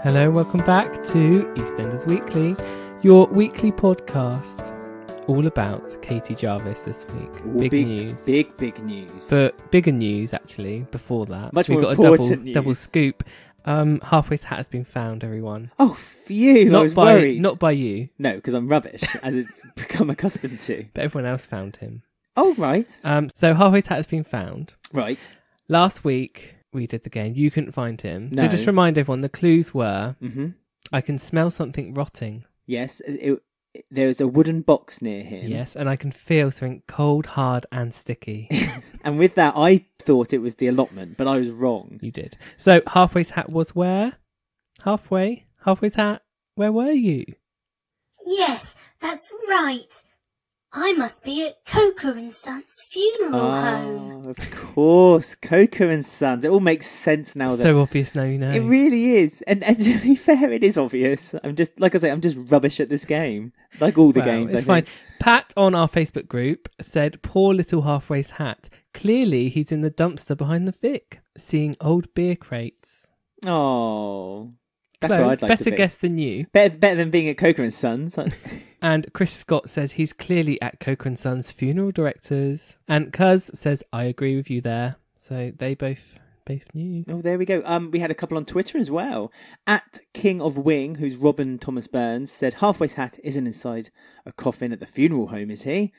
Hello, welcome back to EastEnders Weekly, your weekly podcast all about Katie Jarvis this week. Ooh, big news. Big news. But bigger news, actually, before that. Much We've more got important a news. double scoop. Halfway's hat has been found, everyone. Oh, phew, I was worried. Not by you, No, because I'm rubbish, as it's become accustomed to. but everyone else found him. Oh, right. So Halfway's hat has been found. Right. Last week, we did the game. You couldn't find him. No. So just remind everyone, the clues were, Mm-hmm. I can smell something rotting. Yes, there's a wooden box near him. Yes, and I can feel something cold, hard, and sticky. And with that, I thought it was the allotment, but I was wrong. You did. So Halfway's hat was where? Halfway's hat, where were you? Yes, that's right. I must be at Coker and Son's funeral home. Of course, Coker and Sons. It all makes sense now. So obvious now you know. It really is. And to be fair, it is obvious. I'm just rubbish at this game. Like all the games, It's fine. Pat on our Facebook group said, poor little Halfway's hat. Clearly he's in the dumpster behind the Vic, seeing old beer crates. Oh, that's Close. where I'd like Better to be. guess than you. Better than being at Coker and Sons. And Chris Scott says he's clearly at Coker and Sons funeral directors. And Cuz says, I agree with you there. So they both knew. Oh, there we go. We had a couple on Twitter as well. At King of Wing, who's Robin Thomas Burns, said Halfway's hat isn't inside a coffin at the funeral home, is he?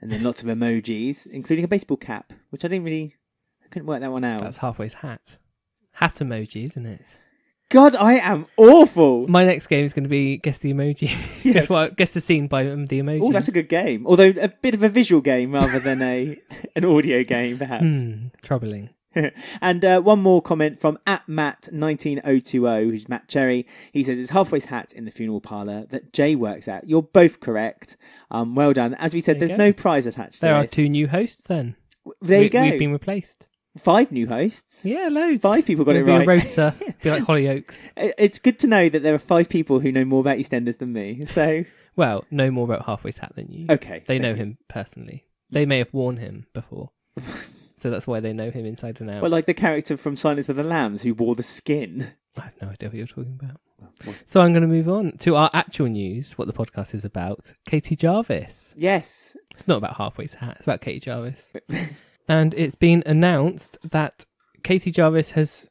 And then lots of emojis, including a baseball cap, which I couldn't work that one out. That's Halfway's hat. Hat emoji, isn't it? God, I am awful. My next game is going to be guess the emoji. Yeah. Guess the scene by the emoji. Oh, that's a good game. Although a bit of a visual game rather than an audio game, perhaps. Troubling. And one more comment from @Matt19020, who's Matt Cherry. He says, it's Halfway's hat in the funeral parlour that Jay works at. You're both correct. Well done. As we said, There you there's go. no prize attached to There are this. 2 new hosts then. There you go. We've been replaced. 5 new hosts. Yeah, loads. 5 people got it It'll be right. a rota. Be like Hollyoaks. It's good to know that there are 5 people who know more about EastEnders than me. So, Well, no more about Halfway's hat than you. okay. They thank know you. him personally. They may have worn him before. So that's why they know him inside and out. Well, like the character from Silence of the Lambs who wore the skin. I have no idea what you're talking about. Well, So I'm going to move on to our actual news, what the podcast is about. Katie Jarvis. yes. It's not about Halfway's hat. It's about Katie Jarvis. And it's been announced that Katie Jarvis has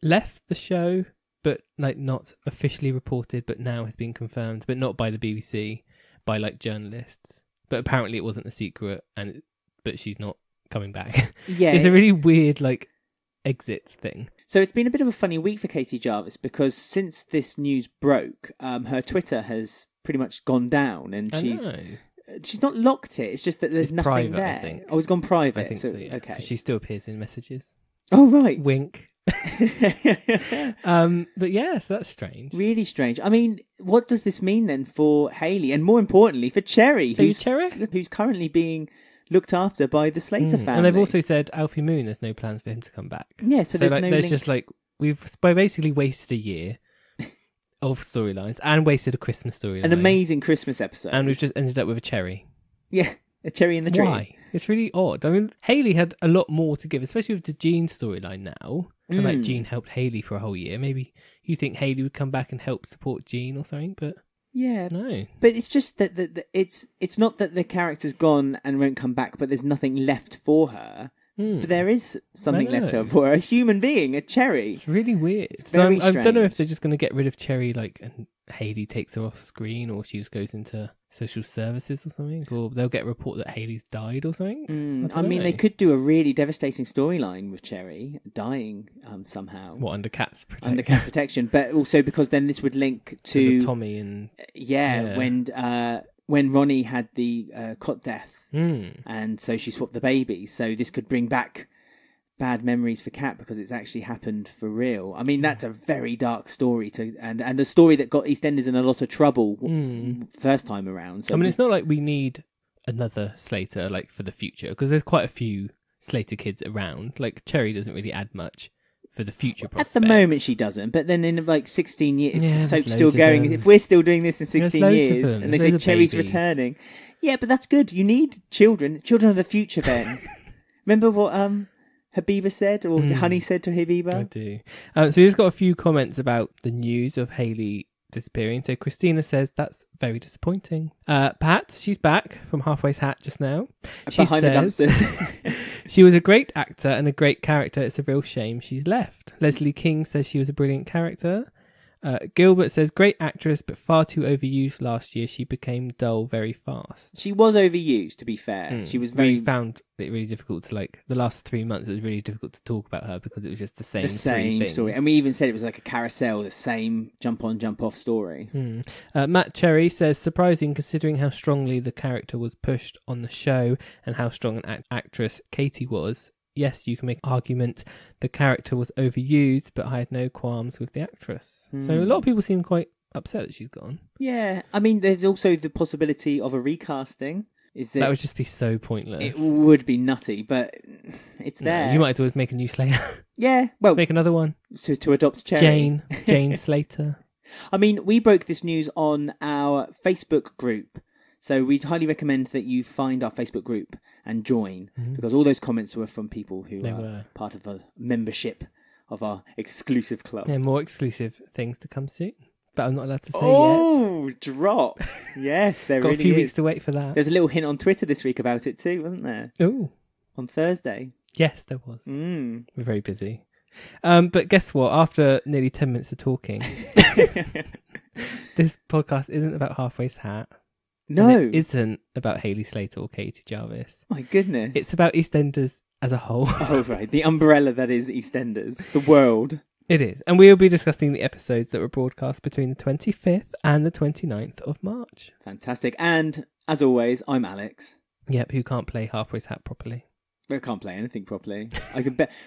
left the show, but not officially reported, but now has been confirmed, but not by the BBC, by journalists. But apparently it wasn't a secret, but she's not coming back. Yeah. It's a really weird exits thing. So it's been a bit of a funny week for Katie Jarvis because since this news broke, her Twitter has pretty much gone down, and she's not locked it. It's just that there's It's nothing private, there. I think. Oh, it's gone private. I think so, yeah. Okay. 'Cause she still appears in messages. Oh right. Wink. But yeah, so that's strange. Really strange. I mean, what does this mean then for Hayley, and more importantly for Cherry, who's currently being looked after by the Slater family? And they've also said Alfie Moon, there's no plans for him to come back. Yeah, so there's no there's link. just we've basically wasted a year of storylines and wasted a Christmas storyline. An amazing Christmas episode. And we've just ended up with a Cherry. Yeah, a cherry in the tree. Why? It's really odd. I mean, Hayley had a lot more to give, especially with the Jean storyline now. And Jean helped Hayley for a whole year. Maybe you think Hayley would come back and help support Jean or something, but yeah, no. But it's just that it's not that the character's gone and won't come back, but there's nothing left for her. But there is something left for her. A human being, a Cherry. It's really weird. Very I don't know if strange. they're just going to get rid of Cherry, and Hayley takes her off screen, or she just goes into social services or something, or they'll get a report that Hayley's died or something. I mean, they could do a really devastating storyline with Cherry dying somehow. What, under Cat's protection? Under cat protection, but also because then this would link to to Tommy and when Ronnie had the cot death, Mm. and so she swapped the babies. So this could bring back bad memories for Cat because it's actually happened for real. I mean, that's a very dark story and a story that got EastEnders in a lot of trouble first time around. So I mean, it's not like we need another Slater for the future, because there's quite a few Slater kids around. Cherry doesn't really add much for the future prospect. At the moment she doesn't, but then in 16 years, Yeah, if the soap's there's still loads of going, them. if we're still doing this in 16 loads of years, them. and they There's say loads of Cherry's babies. returning, yeah, but that's good. You need children of the future, Ben. Remember what Habiba said, or Honey said to Habiba? I do. So we've just got a few comments about the news of Hayley disappearing. So Christina says that's very disappointing. Pat, she's back from Halfway's Hat just now. She Behind says, the dumpsters. she was a great actor and a great character. It's a real shame she's left. Leslie King says she was a brilliant character. Gilbert says, great actress, but far too overused last year. She became dull very fast. She was overused, to be fair. She was very... We found it really difficult to, the last 3 months, it was really difficult to talk about her because it was just the same story. And we even said it was like a carousel, the same jump on, jump off story. Matt Cherry says, surprising considering how strongly the character was pushed on the show and how strong an actress Katie was. Yes, you can make an argument the character was overused, but I had no qualms with the actress. So a lot of people seem quite upset that she's gone. Yeah, I mean, there's also the possibility of a recasting. That would just be so pointless. It would be nutty, but it's there. You might as well make a new Slater. Yeah, well... Make another one. To adopt Cherry. Jane Slater. I mean, we broke this news on our Facebook group. So we'd highly recommend that you find our Facebook group and join, because all those comments were from people who are part of a membership of our exclusive club. Yeah, more exclusive things to come soon, but I'm not allowed to say yet. Oh, drop! Yes, there really is. Got a few weeks to wait for that. There's a little hint on Twitter this week about it too, wasn't there? Oh. On Thursday. Yes, there was. We're very busy. But guess what? After nearly 10 minutes of talking, this podcast isn't about Halfway's Hat. No. And it isn't about Hayley Slater or Katie Jarvis. My goodness. It's about EastEnders as a whole. Oh, right. The umbrella that is EastEnders. The world. It is. And we'll be discussing the episodes that were broadcast between the 25th and the 29th of March. Fantastic. And, as always, I'm Alex. Yep, who can't play Halfway's Hat properly. I can't play anything properly.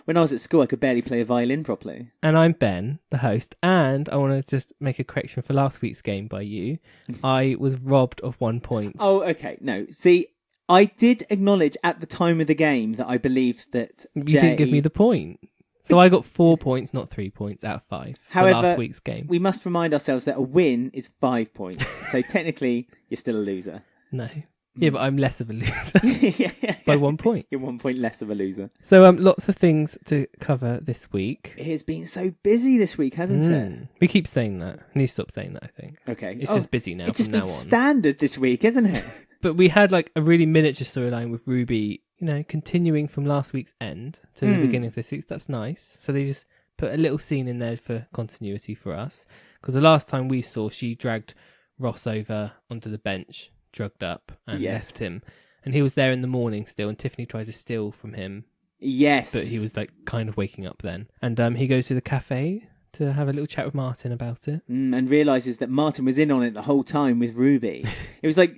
When I was at school, I could barely play a violin properly. And I'm Ben, the host, and I want to just make a correction for last week's game by you. I was robbed of 1 point. Oh, okay. No, see, I did acknowledge at the time of the game that I believed that You didn't give me the point. So I got 4 points, not 3 points out of 5 However, for last week's game. We must remind ourselves that a win is 5 points. So technically, you're still a loser. No. Yeah, but I'm less of a loser by 1 point. You're 1 point less of a loser. So lots of things to cover this week. It has been so busy this week, hasn't it? We keep saying that. I need to stop saying that, I think. Okay. It's just busy now it's from now on. It's just been standard this week, isn't it? But we had a really miniature storyline with Ruby, continuing from last week's end to the beginning of this week. That's nice. So they just put a little scene in there for continuity for us. Because the last time we saw, she dragged Ross over onto the bench, drugged up, and left him. And he was there in the morning still, and Tiffany tries to steal from him. Yes. But he was kind of waking up then. And he goes to the cafe to have a little chat with Martin about it. And realises that Martin was in on it the whole time with Ruby. It was like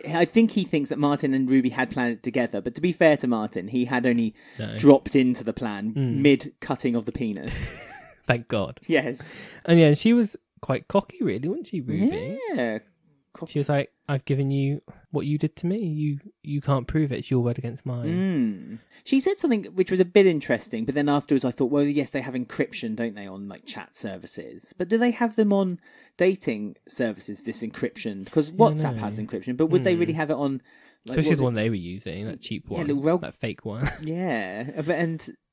I think he thinks that Martin and Ruby had planned it together, but to be fair to Martin, he had only dropped into the plan mid-cutting of the penis. Thank God. Yes. And she was quite cocky really, wasn't she, Ruby? Yeah. She was like, I've given you what you did to me. You can't prove it. It's your word against mine. She said something which was a bit interesting, but then afterwards I thought, well, yes, they have encryption, don't they, on chat services? But do they have them on dating services, this encryption? Because WhatsApp has encryption, but would they really have it on... Especially the one they were using, that cheap one, that fake one. Yeah,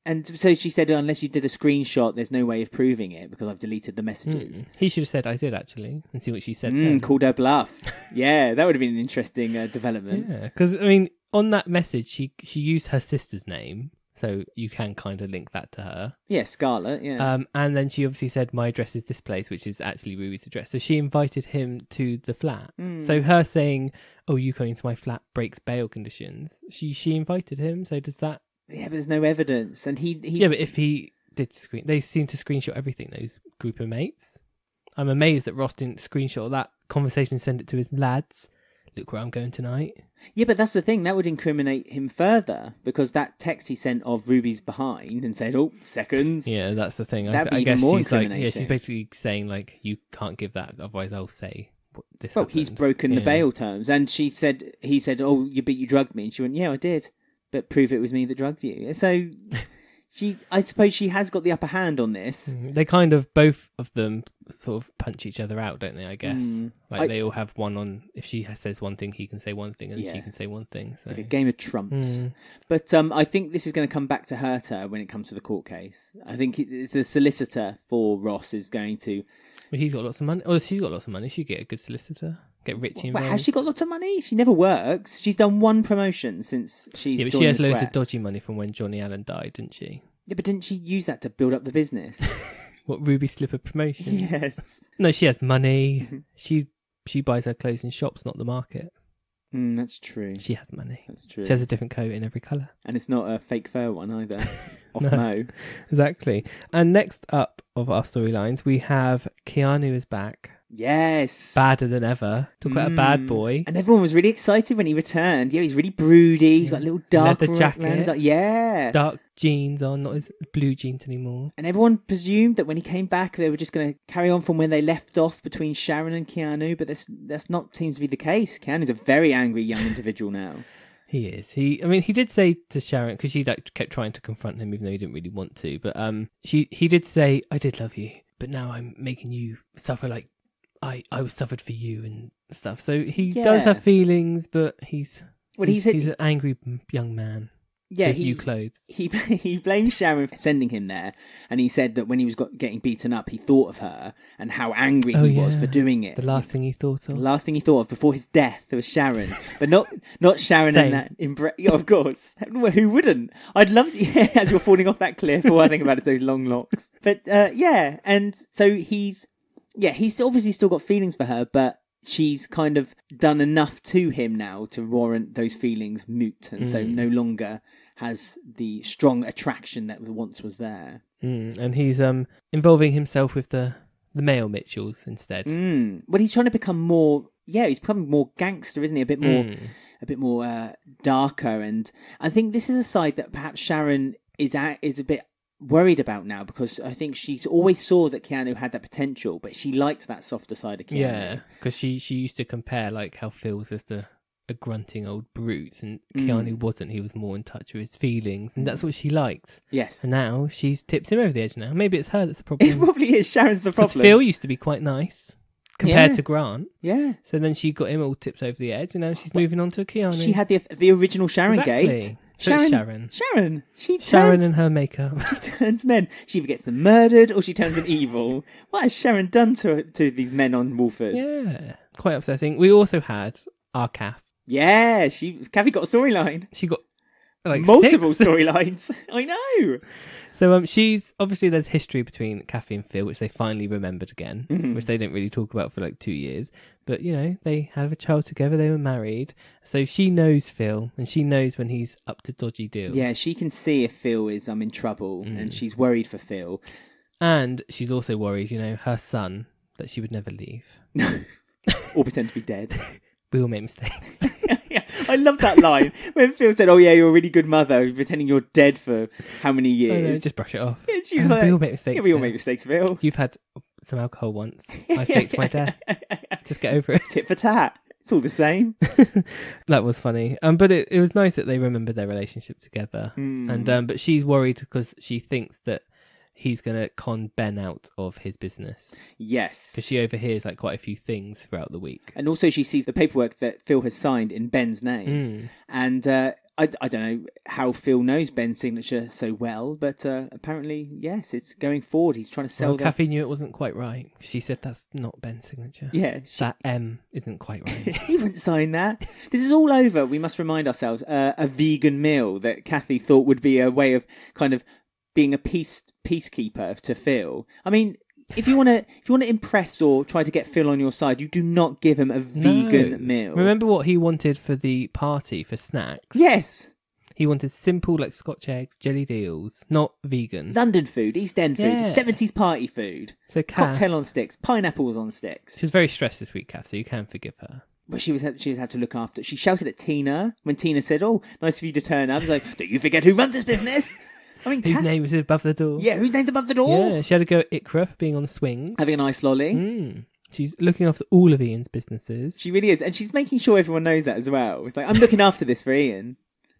and so she said, unless you did a screenshot, there's no way of proving it because I've deleted the messages. He should have said, I did actually, and see what she said then. Called her bluff. Yeah, that would have been an interesting development. Yeah, because, I mean, on that message, she used her sister's name, so you can kind of link that to her. Yeah, Scarlett, yeah. And then she obviously said, my address is this place, which is actually Ruby's address. So she invited him to the flat. So her saying, oh, you coming to my flat breaks bail conditions. She invited him, so does that... Yeah, but there's no evidence, and he... Yeah, but if he did they seem to screenshot everything, those group of mates. I'm amazed that Ross didn't screenshot that conversation and send it to his lads. Look where I'm going tonight. Yeah, but that's the thing, that would incriminate him further, because that text he sent of Ruby's behind and said, oh, seconds. Yeah, that's the thing. That'd be I even guess more she's incriminating. she's basically saying, you can't give that, otherwise I'll say this Well, happened. he's broken the bail terms, and he said, oh, you drugged me, and she went, yeah, I did. But prove it was me that drugged you. So I suppose she has got the upper hand on this. They kind of, both of them sort of punch each other out, don't they, I guess? Like they all have one on, if she says one thing, he can say one thing, and Yeah. she can say one thing. So. Like a game of trumps. But I think this is going to come back to hurt her when it comes to the court case. I think the solicitor for Ross is going to... Well, he's got lots of money. Oh, she's got lots of money. She'd get a good solicitor. Get Richie But involved. has she got lots of money? She never works. She's done one promotion since she's Yeah, but joined she has the loads square. of dodgy money from when Johnny Allen died, didn't she? Yeah, but didn't she use that to build up the business? What, Ruby Slipper promotion? Yes. No, she has money. She buys her clothes in shops, not the market. That's true. She has money. That's true. She has a different coat in every colour. And it's not a fake fur one either. Off No. Mo. Exactly. And next up of our storylines, we have Keanu is back. Yes. Badder than ever. Talk about a bad boy. And everyone was really excited when he returned. Yeah, he's really broody. He's got a little dark leather jacket. around his eye. Yeah. Dark jeans on, not his blue jeans anymore. And everyone presumed that when he came back, they were just going to carry on from where they left off between Sharon and Keanu, but that's not seems to be the case. Keanu's a very angry young individual now. He is. He did say to Sharon, because she kept trying to confront him even though he didn't really want to, but he did say, I did love you, but now I'm making you suffer like I was suffered for you and stuff. So he does have feelings, but he's an angry young man. Yeah, with new clothes. He blamed Sharon for sending him there, and he said that when he was getting beaten up, he thought of her and how angry he was for doing it. The last thing he thought of. The last thing he thought of before his death was Sharon, but not Sharon and that. Yeah, of course, who wouldn't? I'd love as you're falling off that cliff. All I think about is those long locks. But and so he's obviously still got feelings for her, but she's kind of done enough to him now to warrant those feelings moot, and so no longer has the strong attraction that once was there. And he's involving himself with the male Mitchells instead. Well, he's trying to become more. Yeah, he's becoming more gangster, isn't he? A bit more darker, and I think this is a side that perhaps Sharon is a bit worried about now, because I think she's always saw that Keanu had that potential, but she liked that softer side of Keanu. Yeah, because she used to compare like how Phil's was a grunting old brute, and Keanu wasn't. He was more in touch with his feelings, and that's what she liked. Yes. And now she's tipped him over the edge now. Maybe it's her that's the problem. It probably is. Sharon's the problem. Phil used to be quite nice compared to Grant. Yeah. So then she got him all tipped over the edge, and now she's moving on to Keanu. She had the original Sharon gate. So it's Sharon. Sharon and her makeup. She turns men. She either gets them murdered or she turns them evil. What has Sharon done to these men on Wolford? Yeah, quite upsetting. We also had our Kath. Yeah, Kathy got a storyline. She got like multiple storylines. I know. So she's obviously there's history between Kathy and Phil, which they finally remembered again, which they didn't really talk about for like 2 years. But they have a child together. They were married, so she knows Phil, and she knows when he's up to dodgy deals. Yeah, she can see if Phil is in trouble, and she's worried for Phil. And she's also worried, her son, that she would never leave. Or pretend to be dead. We all make mistakes. Yeah, I love that line when Phil said, "Oh yeah, you're a really good mother, pretending you're dead for how many years?" No, just brush it off. Yeah, she was like, we all make mistakes. Yeah, we all make mistakes, Phil. You've had some alcohol once. I faked my death. Just get over it. Tit for tat. It's all the same. That was funny. But it was nice that they remembered their relationship together. And but she's worried because she thinks that he's going to con Ben out of his business. Yes. Because she overhears like quite a few things throughout the week. And also she sees the paperwork that Phil has signed in Ben's name. And I don't know how Phil knows Ben's signature so well, but apparently, yes, it's going forward. He's trying to sell that. Kathy knew it wasn't quite right. She said that's not Ben's signature. Yeah. That M isn't quite right. He wouldn't sign that. This is all over, we must remind ourselves, a vegan meal that Kathy thought would be a way of kind of being a peacekeeper to Phil. I mean, if you want to impress or try to get Phil on your side, you do not give him a vegan meal. Remember what he wanted for the party for snacks? Yes. He wanted simple like Scotch eggs, jellied eels, not vegan. London food, East End food, 70s party food. So cocktail on sticks, pineapples on sticks. She was very stressed this week, Kath, so you can forgive her. But she had to look after. She shouted at Tina when Tina said, "Oh, nice of you to turn up." She's like, "Don't you forget who runs this business?" I mean, whose name was above the door? Yeah, whose name's above the door? Yeah, she had to go at Ikra for being on the swings. Having a nice lolly. She's looking after all of Ian's businesses. She really is. And she's making sure everyone knows that as well. It's like, I'm looking after this for Ian.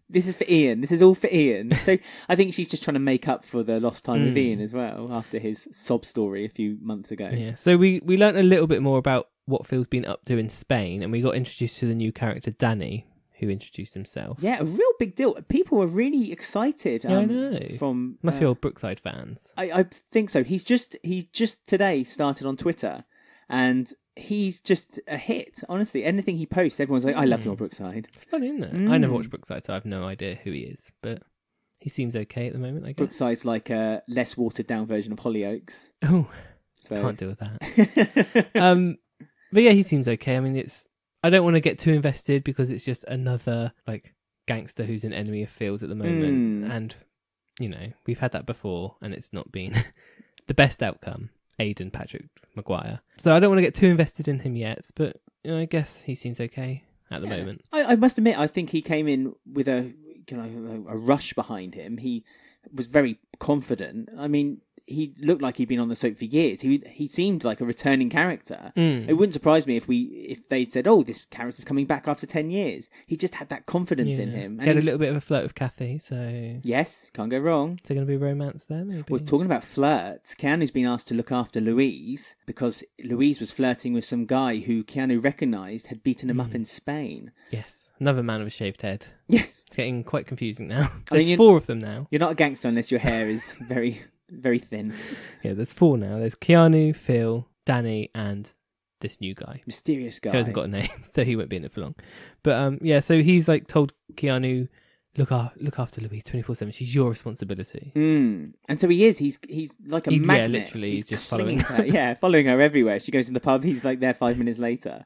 This is for Ian. This is all for Ian. So I think she's just trying to make up for the lost time with Ian as well after his sob story a few months ago. Yeah. So we learnt a little bit more about what Phil's been up to in Spain, and we got introduced to the new character Danny, who introduced himself. Yeah, a real big deal. People were really excited. Yeah, I know. Must be old Brookside fans. I think so. He just today started on Twitter, and he's just a hit. Honestly, anything he posts, everyone's like, "I love your Brookside." It's funny, isn't it? I never watched Brookside, so I have no idea who he is, but he seems okay at the moment, I guess. Brookside's like a less watered down version of Hollyoaks. Oh, so. Can't deal with that. But yeah, he seems okay. I mean, I don't want to get too invested because it's just another like gangster who's an enemy of Phil's at the moment, and we've had that before, and it's not been the best outcome. Aidan Patrick Maguire. So I don't want to get too invested in him yet, but I guess he seems okay at the moment. I must admit, I think he came in with a rush behind him. He was very confident. I mean, he looked like he'd been on the soap for years. He seemed like a returning character. It wouldn't surprise me if they'd said, "Oh, this character's coming back after 10 years." He just had that confidence in him. And he had a little bit of a flirt with Kathy, so yes, can't go wrong. Is there going to be romance there? Maybe. Well, talking about flirts, Keanu's been asked to look after Louise because Louise was flirting with some guy who Keanu recognised had beaten him up in Spain. Yes. Another man with a shaved head. Yes. It's getting quite confusing now. There's 4 of them now. You're not a gangster unless your hair is very, very thin. Yeah, there's 4 now. There's Keanu, Phil, Danny, and this new guy. Mysterious guy. He hasn't got a name, so he won't be in it for long. But so he's like told Keanu, look after Louise 24/7. She's your responsibility. And so he is. He's like a magnet. Yeah, literally, he's just following her. Yeah, following her everywhere. She goes in the pub. He's like there 5 minutes later.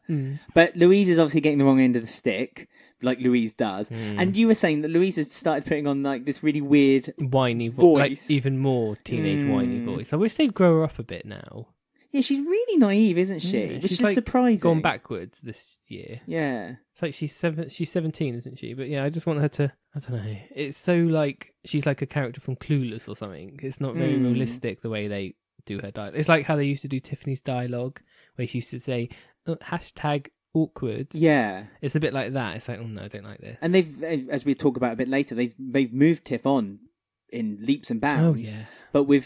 But Louise is obviously getting the wrong end of the stick, like Louise does. And you were saying that Louise has started putting on like this really weird whiny voice, like even more teenage whiny voice. I wish they'd grow her up a bit now. Yeah, she's really naive, isn't she? Yeah, which she's is like surprising. Gone backwards this year. Yeah. It's like she's 17, isn't she? But yeah, I just want her to, I don't know. It's so like, she's like a character from Clueless or something. It's not very realistic the way they do her dialogue. It's like how they used to do Tiffany's dialogue, where she used to say, #awkward. Yeah. It's a bit like that. It's like, oh no, I don't like this. And they've, as we talk about a bit later, they've moved Tiff on in leaps and bounds. Oh yeah. But with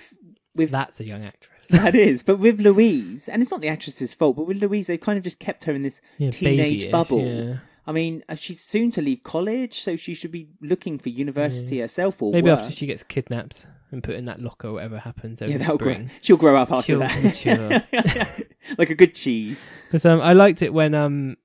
that's a young actress. That is, but with Louise, and it's not the actress's fault, but with Louise, they kind of just kept her in this teenage bubble. Yeah. I mean, she's soon to leave college, so she should be looking for university herself or maybe work. after she gets kidnapped and put in that locker or whatever happens over that'll spring. She'll grow up after She'll that. mature. Like a good cheese. But I liked it when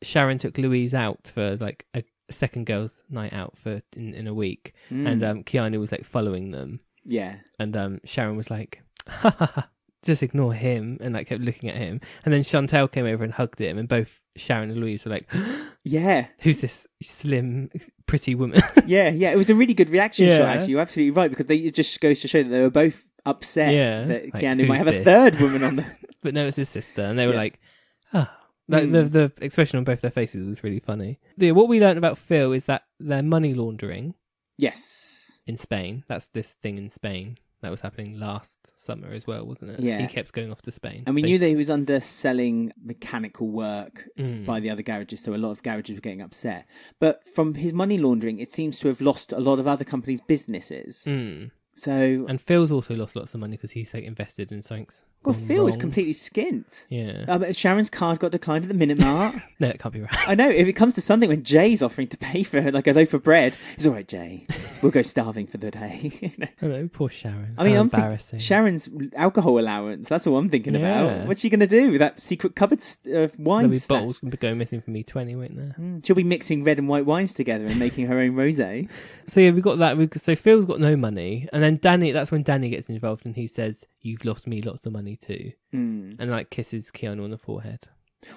Sharon took Louise out for like a second girls' night out in a week, and Keanu was like following them. Yeah. And Sharon was like, ha ha ha, just ignore him, and like kept looking at him. And then Chantel came over and hugged him, and both Sharon and Louise were like, yeah, who's this slim, pretty woman? yeah, it was a really good reaction shot, actually. You're absolutely right, because it just goes to show that they were both upset that like, Keanu might have a third woman on the... But no, it's his sister, and they were like, like the expression on both their faces was really funny. What we learned about Phil is that they're money laundering. Yes. In Spain. That's this thing in Spain that was happening last summer as well, wasn't it? Yeah. He kept going off to Spain. And we knew that he was underselling mechanical work by the other garages, so a lot of garages were getting upset. But from his money laundering, it seems to have lost a lot of other companies' businesses. So, and Phil's also lost lots of money because he's like invested in something. Well, Phil is completely skint. Yeah. Sharon's card got declined at the Minute Mart. No, it can't be right. I know. If it comes to something when Jay's offering to pay for like a loaf of bread, it's all right, Jay. We'll go starving for the day. I know, poor Sharon. I mean, I'm embarrassing. Sharon's alcohol allowance. That's all I'm thinking about. What's she going to do with that secret cupboard of wine? There'll be bottles going to go missing from E20, won't there? She'll be mixing red and white wines together and making her own rosé. So yeah, we got that. So Phil's got no money, and then Danny. That's when Danny gets involved, and he says, "You've lost me lots of money too," and like kisses Keanu on the forehead.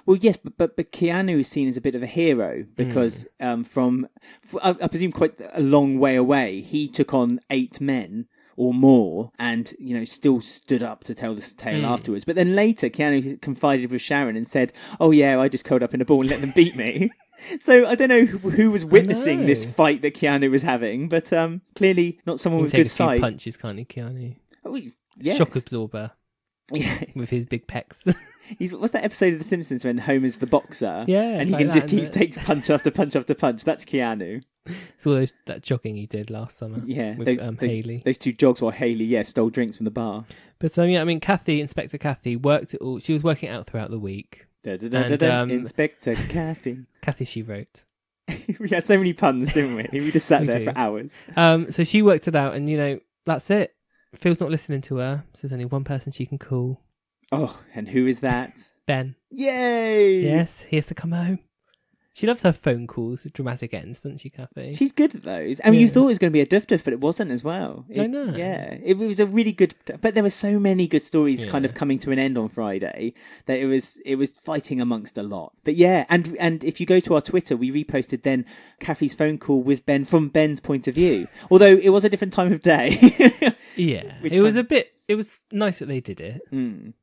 Well, yes, but Keanu is seen as a bit of a hero because from I presume quite a long way away, he took on 8 men or more, and still stood up to tell this tale afterwards. But then later, Keanu confided with Sharon and said, "Oh yeah, I just curled up in a ball and let them beat me." So I don't know who was witnessing this fight that Keanu was having, but clearly not someone with good sight. Take a few punches, can't he, Keanu? Oh, yes. Shock absorber. Yeah. With his big pecs. What's that episode of The Simpsons when Homer's the boxer? Yeah. And he can just keep takes punch after punch after punch. That's Keanu. It's all that jogging he did last summer. Yeah, with Hayley. Those two jogs while Hayley, stole drinks from the bar. But yeah, I mean, Inspector Kathy worked it all. She was working out throughout the week. Inspector Kathy. Kathy, she wrote. We had so many puns, didn't we? We just sat there for hours. So she worked it out, and that's it. Phil's not listening to her, so there's only one person she can call. Oh, and who is that? Ben. Yay! Yes, he has to come home. She loves her phone calls, dramatic ends, doesn't she, Kathy? She's good at those. I mean, you thought it was going to be a duff, but it wasn't as well. I know. Yeah, it was a really good. But there were so many good stories kind of coming to an end on Friday that it was fighting amongst a lot. But yeah, and if you go to our Twitter, we reposted then Kathy's phone call with Ben from Ben's point of view. Although it was a different time of day. Yeah, it was a bit. It was nice that they did it.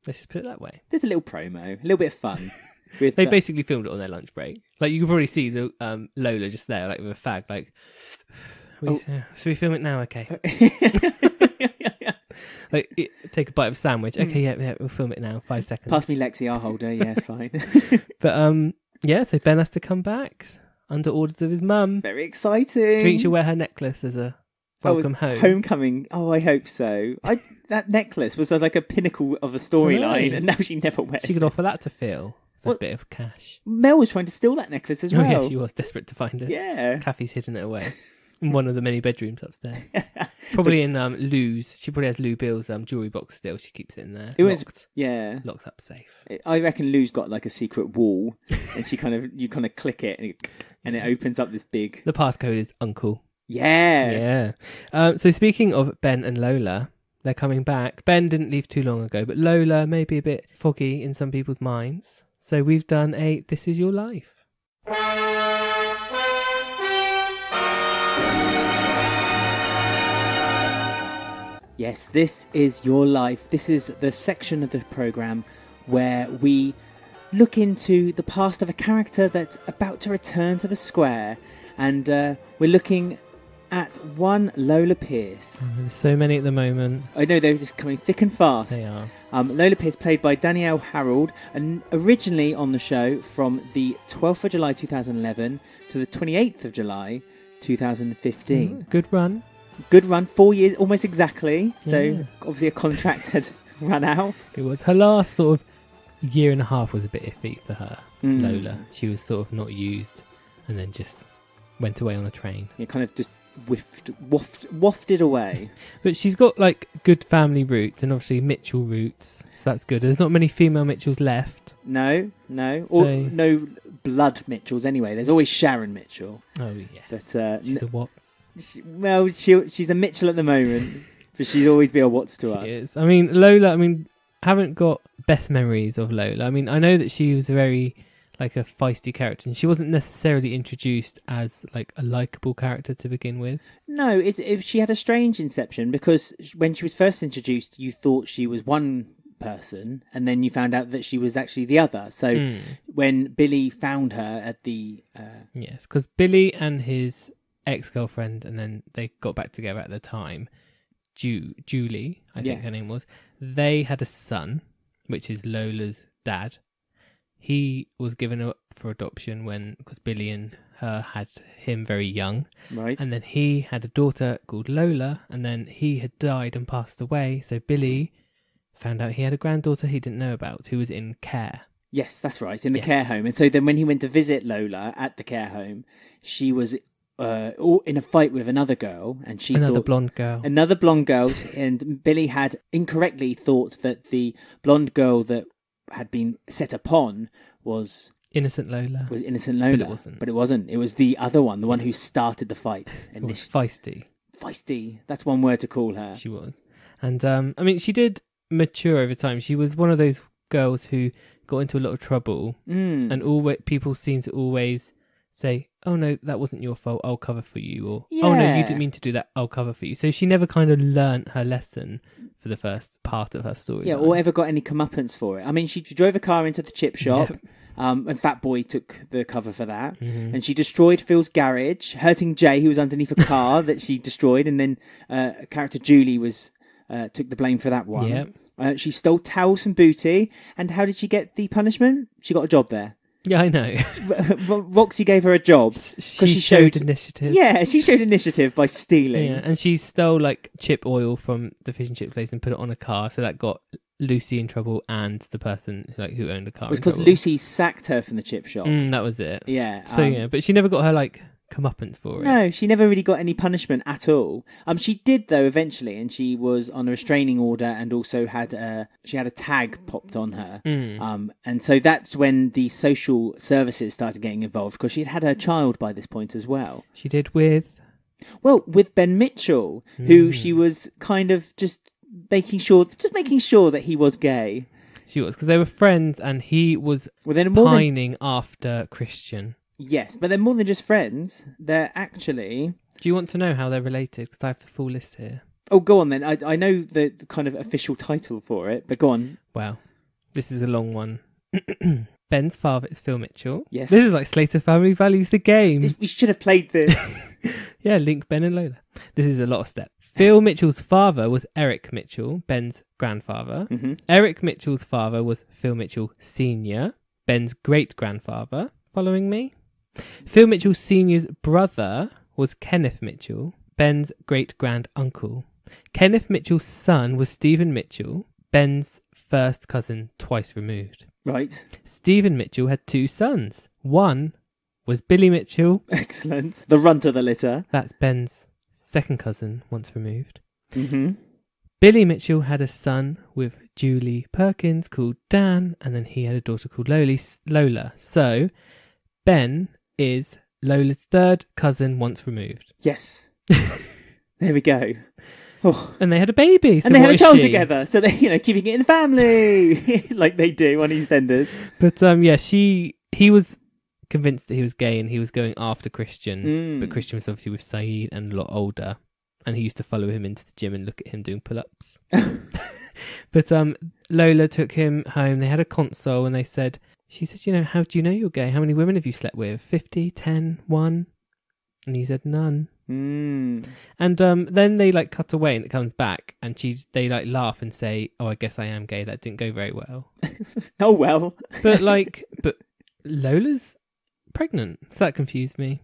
Let's just put it that way. There's a little promo, a little bit of fun. They basically filmed it on their lunch break. Like, you can probably see the Lola just there, like, with a fag, like, should we film it now? Okay. Like, take a bite of a sandwich. Okay, yeah, we'll film it now. 5 seconds. Pass me Lexi, I'll hold her. Yeah, fine. But, so Ben has to come back under orders of his mum. Very exciting. Do you think she'll wear her necklace as a welcome home? Homecoming. Oh, I hope so. That necklace was like a pinnacle of a storyline, and now she never wears it. She could offer that to Phil. A bit of cash. Mel was trying to steal that necklace as well. Oh yeah, she was desperate to find it. Yeah. Kathy's hidden it away in one of the many bedrooms upstairs. Probably in Lou's. She probably has Lou Bill's jewellery box still. She keeps it in there. Locked up safe. I reckon Lou's got like a secret wall, and you kind of click it, and it opens up this big. The passcode is Uncle. Yeah. Yeah. So speaking of Ben and Lola, they're coming back. Ben didn't leave too long ago, but Lola may be a bit foggy in some people's minds. So we've done a This Is Your Life. Yes, This Is Your Life. This is the section of the programme where we look into the past of a character that's about to return to the square. And we're looking at one Lola Pearce. There's so many at the moment. I know, they're just coming thick and fast. They are. Lola Pearce, played by Danielle Harold, and originally on the show from the 12th of July 2011 to the 28th of July 2015. Good run. Good run, 4 years, almost exactly. So obviously a contract had run out. It was. Her last sort of year and a half was a bit iffy for her, Lola. She was sort of not used and then just went away on a train. It kind of just wafted away. But she's got like good family roots and obviously Mitchell roots, so that's good. There's not many female Mitchells left. No, or no blood Mitchells anyway. There's always Sharon Mitchell. Oh yeah, but she's a what? She's a Mitchell at the moment, but she'd always be a Watts to us. She is. I mean, Lola. I mean, haven't got best memories of Lola. I mean, I know that she was very like a feisty character, and she wasn't necessarily introduced as like a likable character to begin with. No, she had a strange inception, because when she was first introduced, you thought she was one person, and then you found out that she was actually the other. So when Billy found her at the yes, because Billy and his ex-girlfriend, and then they got back together at the time, Julie, I think her name was. They had a son, which is Lola's dad. He was given up for adoption because Billy and her had him very young. Right. And then he had a daughter called Lola, and then he had died and passed away. So Billy found out he had a granddaughter he didn't know about, who was in care. Yes, that's right, in the care home. And so then when he went to visit Lola at the care home, she was in a fight with another girl, and Another blonde girl, and Billy had incorrectly thought that the blonde girl that had been set upon was innocent Lola. But it wasn't. It was the other one, the one who started the fight. It was feisty. Feisty. That's one word to call her. She was. And I mean, she did mature over time. She was one of those girls who got into a lot of trouble, and people seem to always say, "Oh no, that wasn't your fault. I'll cover for you," or "Oh no, you didn't mean to do that. I'll cover for you." So she never kind of learnt her lesson for the first part of her story. Yeah, or ever got any comeuppance for it. I mean, she drove a car into the chip shop, and Fat Boy took the cover for that. And she destroyed Phil's garage, hurting Jay, who was underneath a car that she destroyed, and then character Julie took the blame for that one. She stole towels from Booty, and how did she get the punishment? She got a job there. Yeah, I know. Roxy gave her a job because She showed initiative. Yeah, she showed initiative by stealing. Yeah, and she stole like chip oil from the fish and chip place and put it on a car, so that got Lucy in trouble and the person who owned the car. It was because Lucy sacked her from the chip shop. That was it. Yeah. So yeah, but she never got her like comeuppance for it. No, she never really got any punishment at all. She did though eventually, and she was on a restraining order, and also had a tag popped on her. And so that's when the social services started getting involved, because she had her child by this point as well. She did with Ben Mitchell, who she was kind of just making sure that he was gay. She was, because they were friends, and he was pining after Christian. Yes, but they're more than just friends. They're actually... Do you want to know how they're related? Because I have the full list here. Oh, go on then. I know the kind of official title for it, but go on. Well, this is a long one. Ben's father is Phil Mitchell. Yes. This is like Slater Family Values, the game. We should have played this. Yeah, link Ben and Lola. This is a lot of steps. Phil Mitchell's father was Eric Mitchell, Ben's grandfather. Mm-hmm. Eric Mitchell's father was Phil Mitchell Sr., Ben's great-grandfather. Following me? Phil Mitchell Sr.'s brother was Kenneth Mitchell, Ben's great-grand-uncle. Kenneth Mitchell's son was Stephen Mitchell, Ben's first cousin twice removed. Right. Stephen Mitchell had two sons. One was Billy Mitchell. Excellent. The runt of the litter. That's Ben's second cousin once removed. Mm-hmm. Billy Mitchell had a son with Julie Perkins called Dan, and then he had a daughter called Lola. So Ben is Lola's third cousin once removed. Yes. There we go. Oh. And they had a baby. So and they had a child together. So they're, keeping it in the family. Like they do on EastEnders. But yeah, he was convinced that he was gay and he was going after Christian. But Christian was obviously with Saeed and a lot older. And he used to follow him into the gym and look at him doing pull-ups. But Lola took him home. They had a console and they said... She said, how do you know you're gay? How many women have you slept with? 50, 10, 1? And he said, none. And then they cut away and it comes back and they laugh and say, oh, I guess I am gay. That didn't go very well. Oh, well. But Lola's pregnant. So that confused me.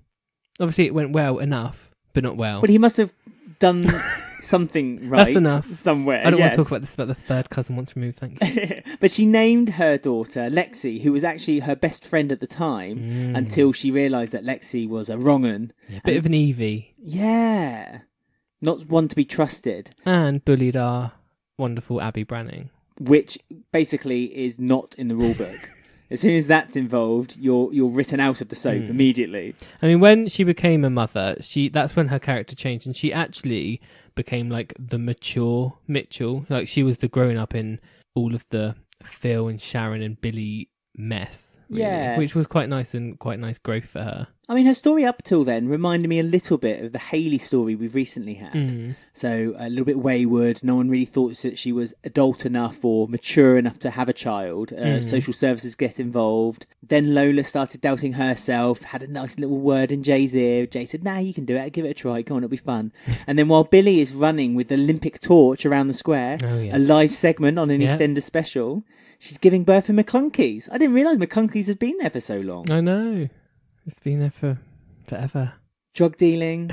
Obviously it went well enough, but not well. But he must have done something right. That's enough. Somewhere. I don't want to talk about this, about the third cousin once removed, thank you. But she named her daughter Lexi, who was actually her best friend at the time, until she realised that Lexi was a wrong-un. Yeah, bit of an Evie. Yeah. Not one to be trusted. And bullied our wonderful Abby Branning. Which basically is not in the rulebook. As soon as that's involved, you're written out of the soap immediately. I mean, when she became a mother, that's when her character changed, and she actually became the mature Mitchell. She was the grown up in all of the Phil and Sharon and Billy mess. Really, yeah, which was quite nice and quite nice growth for her. I mean, her story up till then reminded me a little bit of the Hayley story we've recently had. So a little bit wayward. No one really thought that she was adult enough or mature enough to have a child. Social services get involved. Then Lola started doubting herself, had a nice little word in Jay's ear. Jay said, nah, you can do it. Give it a try. Come on, it'll be fun. And then while Billy is running with the Olympic torch around the square, a live segment on an EastEnders special, she's giving birth in McClunky's. I didn't realise McClunky's had been there for so long. I know. It's been there for forever. Drug dealing,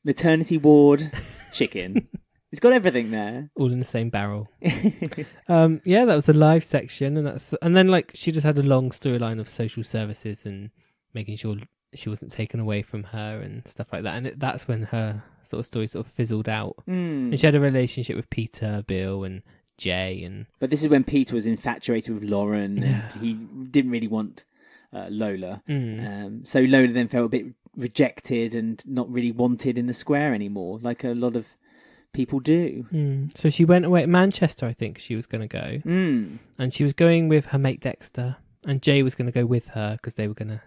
maternity ward, chicken. It's got everything there. All in the same barrel. Yeah, that was the live section, and then she just had a long storyline of social services and making sure she wasn't taken away from her and stuff like that. And that's when her sort of story sort of fizzled out. And she had a relationship with Peter, Bill, and Jay. But this is when Peter was infatuated with Lauren, and he didn't really want Lola. So Lola then felt a bit rejected and not really wanted in the square anymore, like a lot of people do. So she went away to Manchester, I think she was going to go. And she was going with her mate Dexter, and Jay was going to go with her because they were going to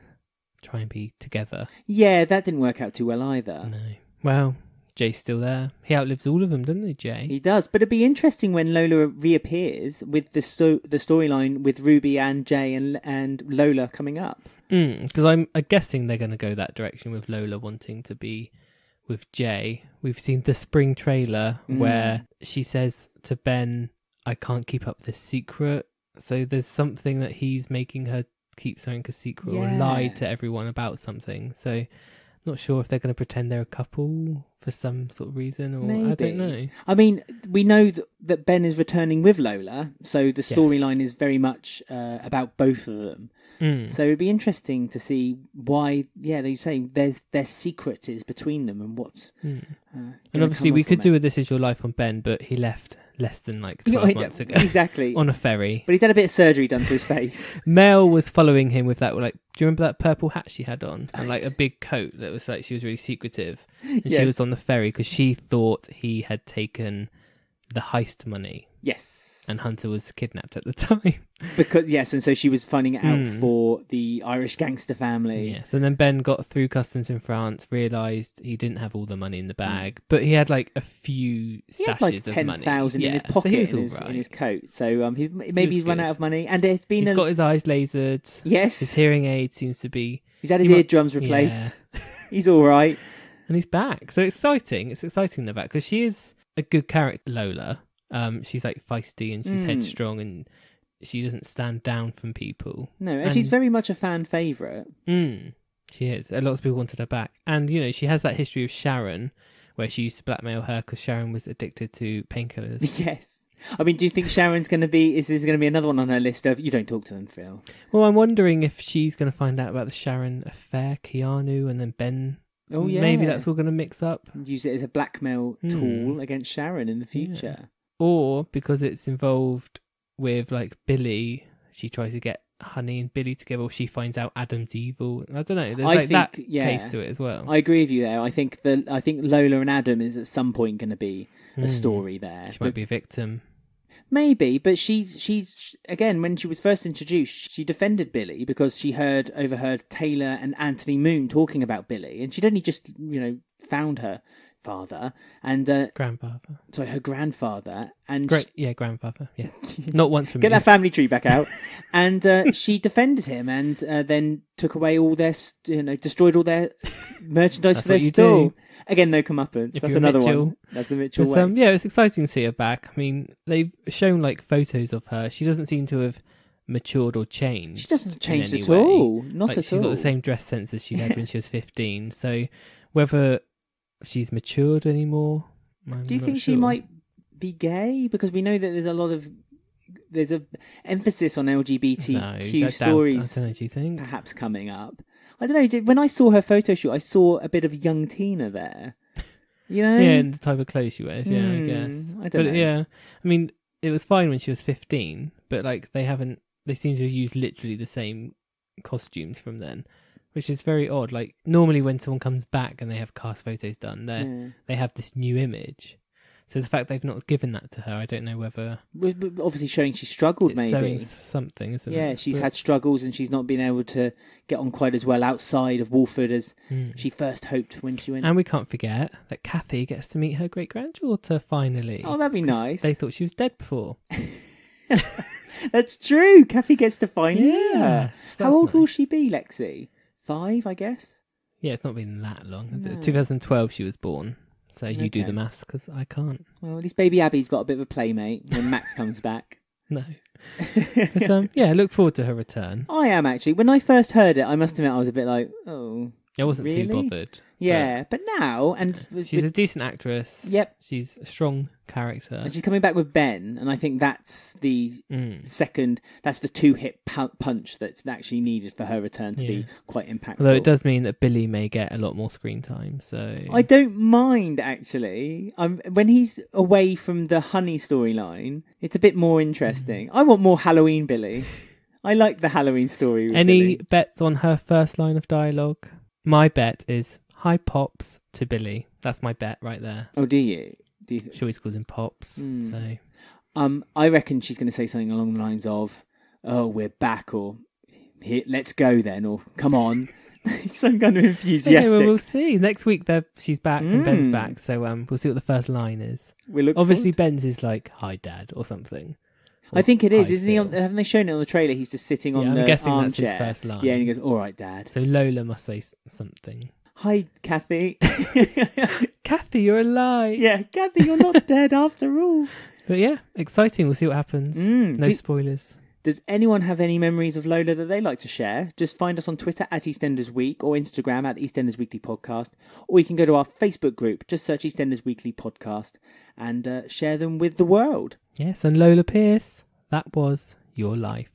try and be together. Yeah, that didn't work out too well either. No. Well, Jay's still there. He outlives all of them, doesn't he, Jay? He does, but it'd be interesting when Lola reappears with the storyline with Ruby and Jay and Lola coming up. Because I'm guessing they're going to go that direction with Lola wanting to be with Jay. We've seen the spring trailer where she says to Ben, I can't keep up this secret. So there's something that he's making her keep something a secret Yeah. or lied to everyone about something. So not sure if they're going to pretend they're a couple for some sort of reason, or Maybe. I don't know. I mean, we know that Ben is returning with Lola, so the storyline is very much about both of them. So it'd be interesting to see why, they're saying their secret is between them and what's. And obviously, we could do with This Is Your Life on Ben, but he left less than like 12 months ago. Exactly. On a ferry. But he's had a bit of surgery done to his face. Mel was following him with that, like, do you remember that purple hat she had on? And like a big coat that was like, she was really secretive. And she was on the ferry because she thought he had taken the heist money. Yes. And Hunter was kidnapped at the time. And so she was finding it out for the Irish gangster family. Yes, and then Ben got through customs in France, realised he didn't have all the money in the bag, but he had like a few stashes of money. 10,000 in his pocket, so in his coat. So he's run out of money, and it's been. He's got his eyes lasered. Yes, his hearing aid seems to be. He's had his eardrums replaced. Yeah. He's all right, and he's back. So exciting! It's exciting they're back because she is a good character, Lola. She's like feisty and she's headstrong and she doesn't stand down from people. No, and she's very much a fan favourite. She is. A lot of people wanted her back. And, you know, she has that history of Sharon where she used to blackmail her because Sharon was addicted to painkillers. Yes. I mean, do you think Sharon's going to be... Is there going to be another one on her list of, you don't talk to them, Phil? Well, I'm wondering if she's going to find out about the Sharon affair, Keanu, and then Ben... Oh, yeah. Maybe that's all going to mix up. Use it as a blackmail tool against Sharon in the future. Yeah. Or because it's involved with like Billy, she tries to get Honey and Billy together, or she finds out Adam's evil. I don't know. There's that case to it as well. I agree with you there. I think Lola and Adam is at some point going to be a story there. She might be a victim. Maybe, but she's again, when she was first introduced, she defended Billy because she overheard Taylor and Anthony Moon talking about Billy, and she'd only just found her father and grandfather. Sorry, her grandfather and grandfather. Yeah, not once from get that family tree back out. And she defended him and then took away all their, destroyed all their merchandise for their store. Again, no comeuppance. That's another one. That's the Mitchell way. It's exciting to see her back. I mean, they've shown like photos of her. She doesn't seem to have matured or changed. She doesn't change at all. Not at all. She's got the same dress sense as she had when she was 15. So whether she's matured anymore, do you think she might be gay? Because we know that there's a emphasis on LGBTQ stories. I don't know, do you think? Perhaps coming up. I don't know. When I saw her photo shoot, I saw a bit of young Tina there. Yeah, and the type of clothes she wears. Yeah, I guess. I don't know. Yeah, I mean, it was fine when she was 15, but like they seem to have used literally the same costumes from then, which is very odd. Like normally when someone comes back and they have cast photos done, they have this new image. So the fact they've not given that to her, I don't know whether... Obviously showing she struggled, maybe. Showing something, isn't it? Yeah, she's had struggles and she's not been able to get on quite as well outside of Walford as she first hoped when she went. And we can't forget that Kathy gets to meet her great-granddaughter finally. Oh, that'd be nice. They thought she was dead before. That's true. Kathy gets to finally meet her. How old will she be, Lexi? 5, I guess? Yeah, it's not been that long. No. 2012 she was born. So you do the maths, because I can't. Well, at least baby Abby's got a bit of a playmate when Max comes back. No. But, I look forward to her return. I am, actually. When I first heard it, I must admit I was a bit like, oh, I wasn't really? too bothered. Yeah, but now... She's a decent actress. Yep. She's a strong character. And she's coming back with Ben, and I think that's the second... That's the two-hit punch that's actually needed for her return to be quite impactful. Although it does mean that Billy may get a lot more screen time, so... I don't mind, actually. When he's away from the Honey storyline, it's a bit more interesting. I want more Halloween Billy. I like the Halloween story with Any Billy. bets on her first line of dialogue? My bet is, hi Pops to Billy. That's my bet right there. Oh, do you? She always calls him Pops. So, I reckon she's going to say something along the lines of, "Oh, we're back," or "Let's go then," or "Come on." Some kind of enthusiastic. Okay, well, we'll see. Next week she's back and Ben's back, so we'll see what the first line is. Obviously, Ben's is like, "Hi, Dad," or something. I think it is, isn't he? Haven't they shown it on the trailer? He's just sitting on the I'm guessing armchair. That's his first line. Yeah, and he goes, "All right, Dad." So Lola must say something. Hi, Kathy. Kathy, you're alive. Yeah, Kathy, you're not dead after all. But yeah, exciting. We'll see what happens. No spoilers. Does anyone have any memories of Lola that they like to share? Just find us on Twitter at EastEnders Week or Instagram at EastEnders Weekly Podcast, or you can go to our Facebook group, just search EastEnders Weekly Podcast, and share them with the world. Yes, and Lola Pearce, that was your life.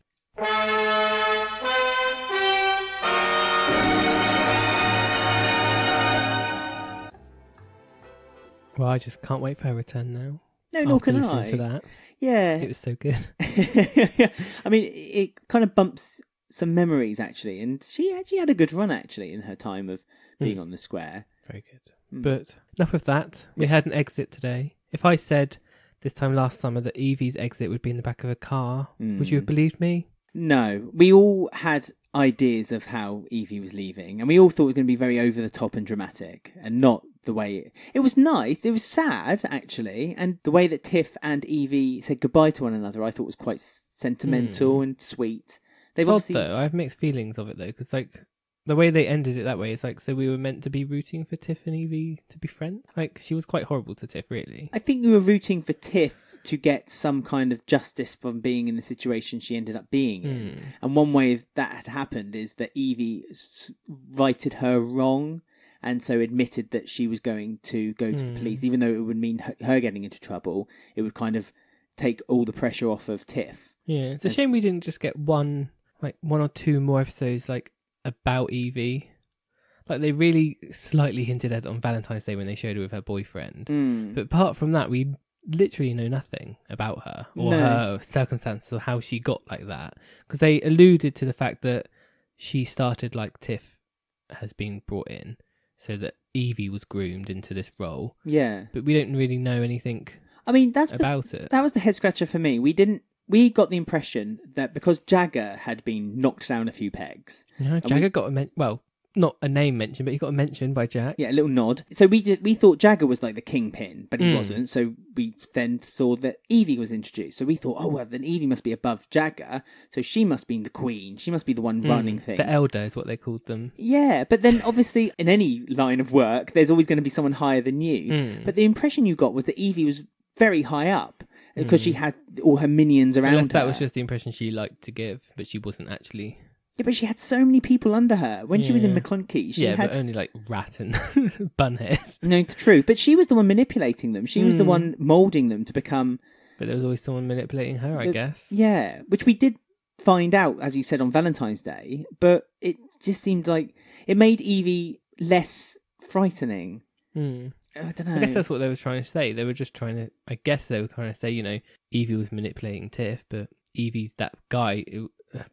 Well, I just can't wait for her return now. No, nor can listening I. to that. Yeah. It was so good. I mean, it kind of bumps some memories, actually. And she had a good run, actually, in her time of being on the square. Very good. But enough of that. We had an exit today. If I said this time last summer that Evie's exit would be in the back of a car, would you have believed me? No. We all had ideas of how Evie was leaving, and we all thought it was going to be very over the top and dramatic, and not the way it was nice. It was sad, actually, and the way that Tiff and Evie said goodbye to one another, I thought was quite sentimental and sweet. It's odd, though. I have mixed feelings of it, though, because like the way they ended it that way is like, so we were meant to be rooting for Tiff and Evie to be friends. Like, she was quite horrible to Tiff, really. I think we were rooting for Tiff to get some kind of justice from being in the situation she ended up being in. And one way that had happened is that Evie righted her wrong, and so admitted that she was going to go to the police, even though it would mean her getting into trouble. It would kind of take all the pressure off of Tiff. Yeah, it's a shame we didn't just get one or two more episodes like about Evie. Like, they really slightly hinted at it on Valentine's Day when they showed her with her boyfriend. But apart from that, we literally know nothing about her or her circumstances or how she got like that. Because they alluded to the fact that she started like Tiff has been brought in, so that Evie was groomed into this role. Yeah. But we don't really know anything about it. That was the head scratcher for me. We got the impression that because Jagger had been knocked down a few pegs. No, Jagger got not a name mentioned, but he got a mention by Jack. Yeah, a little nod. So we thought Jagger was like the kingpin, but he wasn't. So we then saw that Evie was introduced. So we thought, oh, well, then Evie must be above Jagger. So she must be the queen. She must be the one running things. The elder is what they called them. Yeah, but then obviously in any line of work, there's always going to be someone higher than you. But the impression you got was that Evie was very high up because she had all her minions around her. That was just the impression she liked to give, but she wasn't actually. Yeah, but she had so many people under her. When she was in McClunky, she had... but only like Rat and Bunhead. No, true. But she was the one manipulating them. She was the one moulding them to become... But there was always someone manipulating her, I guess. Yeah, which we did find out, as you said, on Valentine's Day. But it just seemed like... It made Evie less frightening. I don't know. I guess that's what they were trying to say. They were just trying to... I guess they were trying to say, Evie was manipulating Tiff, but Evie's that guy...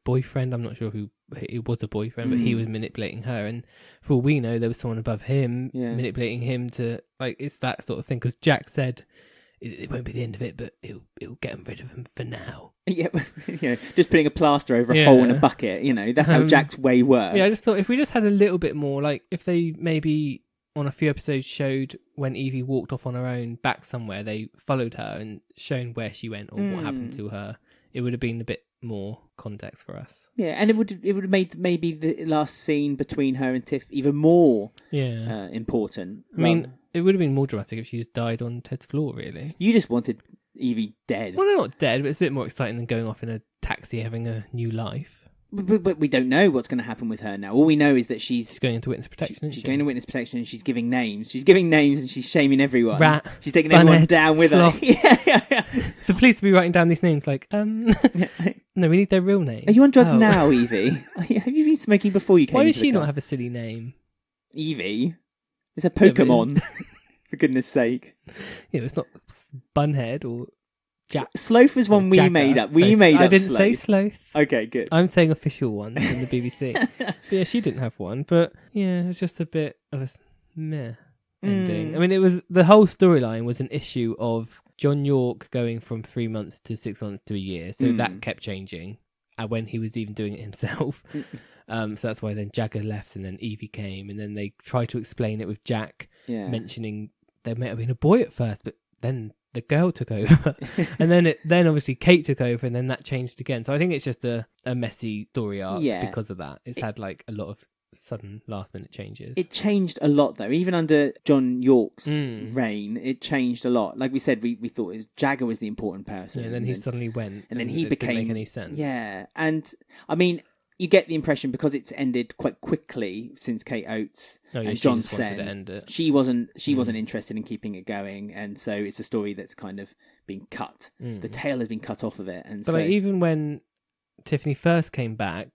boyfriend, I'm not sure who it was, a boyfriend, but he was manipulating her, and for all we know there was someone above him manipulating him to, like, it's that sort of thing, because Jack said it won't be the end of it, but it'll get rid of him for now. Yeah, just putting a plaster over a hole in a bucket, that's how Jack's way works. Yeah, I just thought if we just had a little bit more, like if they maybe on a few episodes showed when Evie walked off on her own back somewhere, they followed her and shown where she went or what happened to her, it would have been a bit more context for us. Yeah, and it would have made maybe the last scene between her and Tiff even more important. I mean, it would have been more dramatic if she just died on Ted's floor, really. You just wanted Evie dead. Well, not dead, but it's a bit more exciting than going off in a taxi having a new life. But we don't know what's going to happen with her now. All we know is that she's going into witness protection. She's going to witness protection, and she's giving names. She's giving names, and she's shaming everyone. Rat. She's taking everyone down with her. Yeah. The police will be writing down these names like, no, we need their real names. Are you on drugs now, Evie? Have you been smoking before you came? Why does she not have a silly name? Evie? It's a Pokemon. For goodness sake. Yeah, it's not Bunhead or Jack. Sloth was one we made up. I didn't say Sloth. Okay, good. I'm saying official ones from the BBC. Yeah, she didn't have one, but yeah, it's just a bit of a meh ending. I mean, it was the whole storyline was an issue of John York going from 3 months to 6 months to a year, so that kept changing. And when he was even doing it himself, so that's why then Jagger left, and then Evie came, and then they tried to explain it with Jack mentioning there may have been a boy at first, but then the girl took over, and then obviously Kate took over, and then that changed again. So I think it's just a messy story arc because of that. It's had like a lot of sudden last minute changes. It changed a lot though, even under John York's reign. It changed a lot. Like we said, we thought Jagger was the important person. Yeah, and then he suddenly went, and then he became. Didn't make any sense. Yeah, and I mean, you get the impression because it's ended quite quickly since Kate Oates and John said she wasn't interested in keeping it going, and so it's a story that's kind of been cut. The tail has been cut off of it, and but like, even when Tiffany first came back,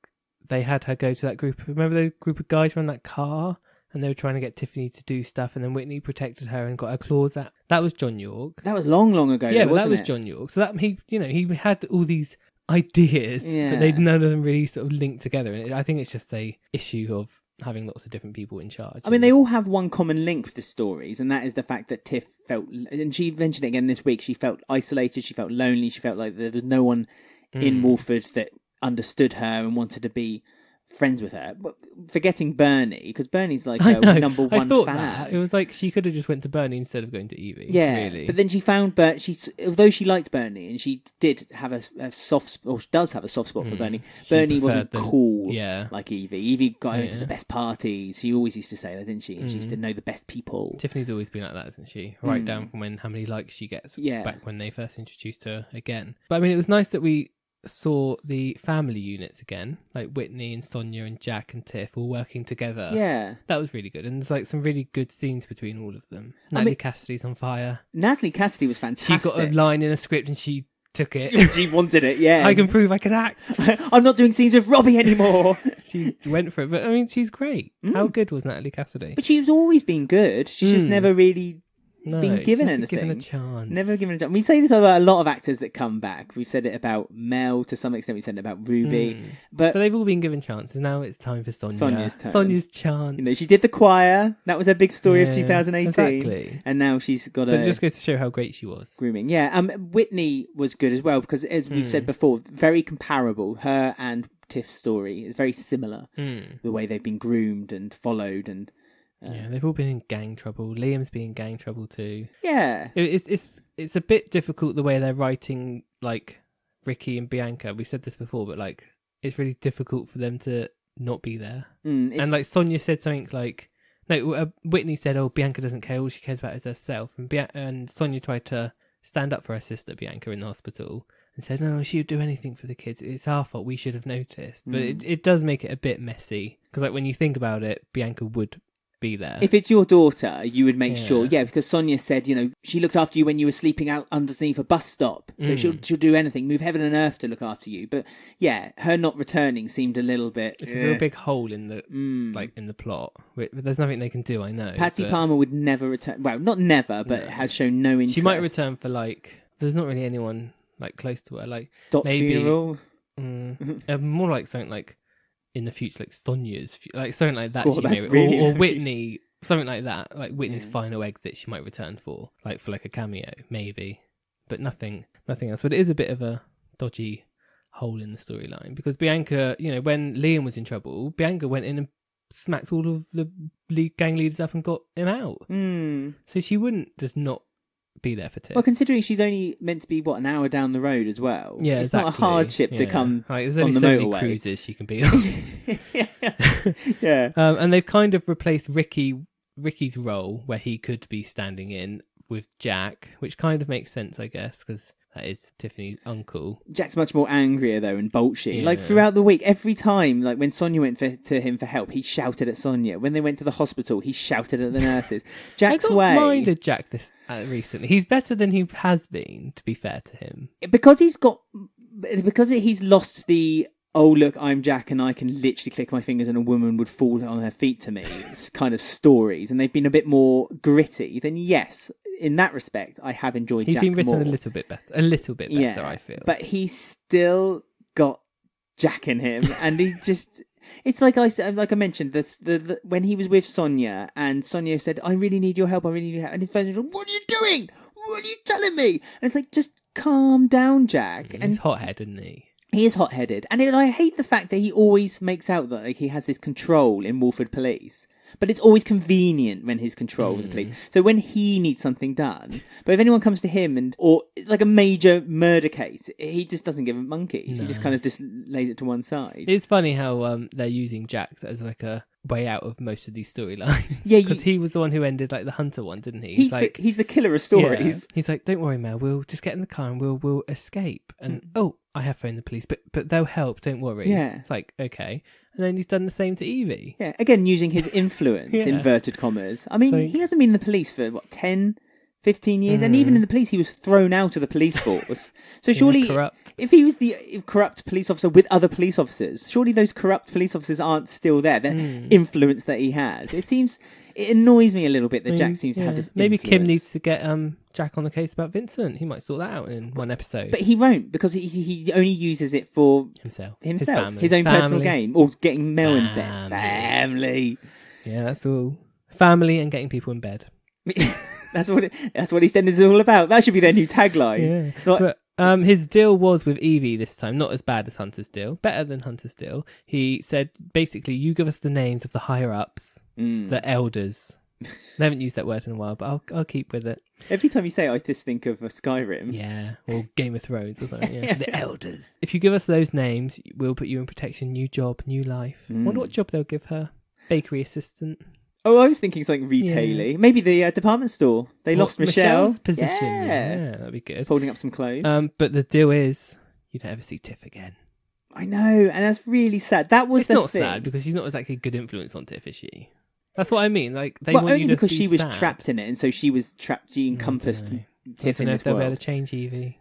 they had her go to that group. Remember the group of guys around that car, and they were trying to get Tiffany to do stuff, and then Whitney protected her and got her claws out. That was John York. That was long ago. Yeah, but that was it? John York. So that he had all these ideas, but none of them really sort of linked together. And I think it's just a issue of having lots of different people in charge. I mean, they all have one common link with the stories, and that is the fact that Tiff felt, and she mentioned it again this week, she felt isolated, she felt lonely, she felt like there was no one in Wolford that understood her and wanted to be friends with her. But forgetting Bernie, because Bernie's like her number one I thought fan. That. It was like she could have just went to Bernie instead of going to Evie. Yeah, really. But then she found although she liked Bernie, and she did have a soft, or she does have a soft spot for Bernie. Bernie wasn't cool like Evie. Evie got her into the best parties. She always used to say that, didn't she? And she used to know the best people. Tiffany's always been like that, isn't she? Right down from how many likes she gets back when they first introduced her again. But I mean, it was nice that we saw the family units again, like Whitney and Sonia and Jack and Tiff all working together. Yeah, that was really good, and there's like some really good scenes between all of them. Natalie Cassidy's on fire. Natalie Cassidy was fantastic. She got a line in a script and she took it. She wanted it. Yeah, I can prove I can act. I'm not doing scenes with Robbie anymore. She went for it, but I mean, she's great. How good was Natalie Cassidy? But she's always been good. She's just never really been given anything. Given a chance. Never given a chance. We say this about a lot of actors that come back. We've said it about Mel to some extent. We said it about Ruby. But they've all been given chances. Now it's time for Sonia. Sonya's turn. Sonya's chance. You know, she did the choir. That was her big story of 2018. Exactly. And now she's got But it just goes to show how great she was. Grooming. Yeah. Whitney was good as well because, as we've said before, very comparable. Her and Tiff's story is very similar. The way they've been groomed and followed and. Yeah, they've all been in gang trouble. Liam's been in gang trouble too. Yeah, it's a bit difficult the way they're writing, like Ricky and Bianca. We said this before, but like it's really difficult for them to not be there. And like Sonia said something like, no, Whitney said, "Oh, Bianca doesn't care. All she cares about is herself." And Sonia tried to stand up for her sister Bianca in the hospital and said, "No, she would do anything for the kids. It's our fault. We should have noticed." But it does make it a bit messy because, like, when you think about it, Bianca would be there. If it's your daughter, you would make sure, because Sonia said, you know, she looked after you when you were sleeping out underneath a bus stop, so she'll do anything, move heaven and earth to look after you. But yeah, her not returning seemed a little bit. It's a real big hole in the like in the plot. There's nothing they can do. I know. Patsy Palmer would never return. Well, not never, but has shown no interest. She might return for like. There's not really anyone like close to her. Like Dot's maybe funeral. More like something like. In the future, like Sonia's, like something like that, or Whitney, something like that, like Whitney's final exit, she might return for like a cameo, maybe, but nothing else. But it is a bit of a dodgy hole in the storyline because Bianca, you know, when Liam was in trouble, Bianca went in and smacked all of the gang leaders up and got him out. So she wouldn't just not be there for Tiff. Well, considering she's only meant to be an hour down the road as well. Yeah, it's not a hardship to come there's on only the so motorway. Many cruises she can be on. Yeah. And they've kind of replaced Ricky's role where he could be standing in with Jack, which kind of makes sense, I guess, because that is Tiffany's uncle. Jack's much more angrier though and bolshy. Like throughout the week, every time, like when Sonia went to him for help, he shouted at Sonia. When they went to the hospital, he shouted at the nurses. Jack's way. I minded Jack this recently. He's better than he has been, to be fair to him. Because he's lost the "oh look, I'm Jack and I can literally click my fingers and a woman would fall on her feet to me" it's kind of stories, and they've been a bit more gritty. Then yes, in that respect, I have enjoyed Jack more. He's been written a little bit better, I feel. But he's still got Jack in him, and he just. It's like I mentioned, the when he was with Sonia, and Sonia said, "I really need your help. I really need your help," and his friend said, "What are you doing? What are you telling me?" And it's like, just calm down, Jack. He's hot-headed, isn't he? He is hot-headed, and I hate the fact that he always makes out that he has this control in Wolford Police. But it's always convenient when he's control of the police. So when he needs something done, but if anyone comes to him or like a major murder case, he just doesn't give a monkeys. No. He just kind of just lays it to one side. It's funny how they're using Jack as like a way out of most of these storylines. Yeah, because he was the one who ended like the Hunter one, didn't he? He's the killer of stories. Yeah. He's like, don't worry, Mel, we'll just get in the car and we'll escape. And I have phoned the police, but they'll help. Don't worry. Yeah, it's like okay. And then he's done the same to Evie. Yeah, again using his influence, inverted commas. I mean, he hasn't been in the police for what 10, 15 years, and even in the police, he was thrown out of the police force. So surely, if he was the corrupt police officer with other police officers, surely those corrupt police officers aren't still there. The influence that he has. It annoys me a little bit that Jack seems to have this. Maybe influence. Kim needs to get Jack on the case about Vincent. He might sort that out in one episode. But he won't, because he only uses it for himself, his own personal gain, or getting Mel in bed. Family. Yeah, that's all. Family and getting people in bed. That's what EastEnders is all about. That should be their new tagline. Yeah. But his deal was with Evie this time, not as bad as Hunter's deal, better than Hunter's deal. He said, basically, you give us the names of the higher ups, the elders. They haven't used that word in a while, but I'll keep with it. Every time you say it, I just think of Skyrim. Yeah, or Game of Thrones or something. Yeah. The elders. If you give us those names, we'll put you in protection. New job, new life. Wonder what job they'll give her. Bakery assistant. Oh, I was thinking something retailing. Maybe the department store. They lost Michelle's position. Yeah, that'd be good. Folding up some clothes. But the deal is, you don't ever see Tiff again. I know, and that's really sad. That was the thing. It's not sad because she's not exactly a good influence on Tiff, is she? That's what I mean. Like they well, want only you to because be she was sad. trapped in it, and so she was trapped. She encompassed Tiff in know this if they'll be world. able to change Evie.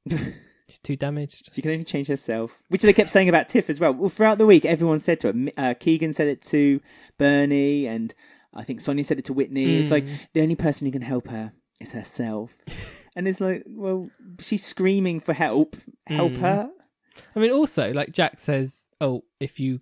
She's too damaged. She can only change herself, which they kept saying about Tiff as well. Well, throughout the week, everyone said to her. Keegan said it to Bernie, and I think Sonia said it to Whitney. It's like the only person who can help her is herself, and it's like, well, she's screaming for help. Help her. I mean, also, like Jack says, "Oh, if you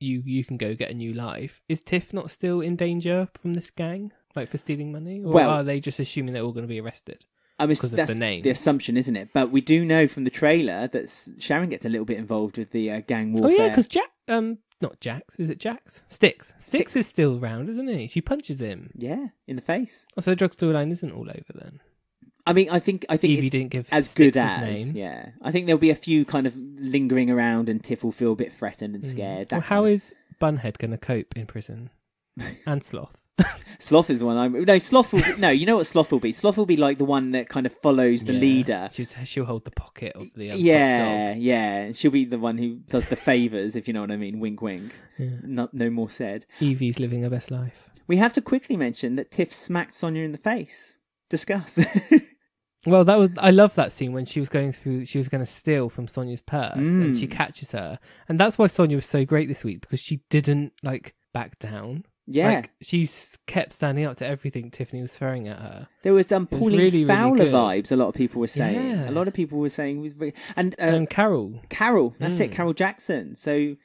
can go get a new life." Is Tiff not still in danger from this gang, like for stealing money, or are they just assuming they're all going to be arrested? I mean, because that's of the name. The assumption, isn't it? But we do know from the trailer that Sharon gets a little bit involved with the gang warfare. Oh yeah, because Jack, not Jax, is it Jax? Sticks is still around, isn't he? She punches him. Yeah, in the face. Oh, so the drug storyline isn't all over then. I mean, I think Evie didn't give as Sticks good his as name. Yeah. I think there'll be a few kind of lingering around, and Tiff will feel a bit threatened and scared. Well, how is Bunhead going to cope in prison? And Sloth. Sloth is the one Sloth will no, you know what Sloth will be? Sloth will be like the one that kind of follows the leader. She'll hold the pocket of the top dog. Yeah. She'll be the one who does the favours, if you know what I mean. Wink, wink. Yeah. No more said. Evie's living her best life. We have to quickly mention that Tiff smacked Sonia in the face. Discuss. Well, I love that scene when she was going to steal from Sonia's purse and she catches her. And that's why Sonia was so great this week, because she didn't back down. Yeah. Like, she's kept standing up to everything Tiffany was throwing at her. There was Pauline really, Fowler really vibes, a lot of people were saying. Yeah. A lot of people were saying... And Carol. That's it, Carol Jackson. So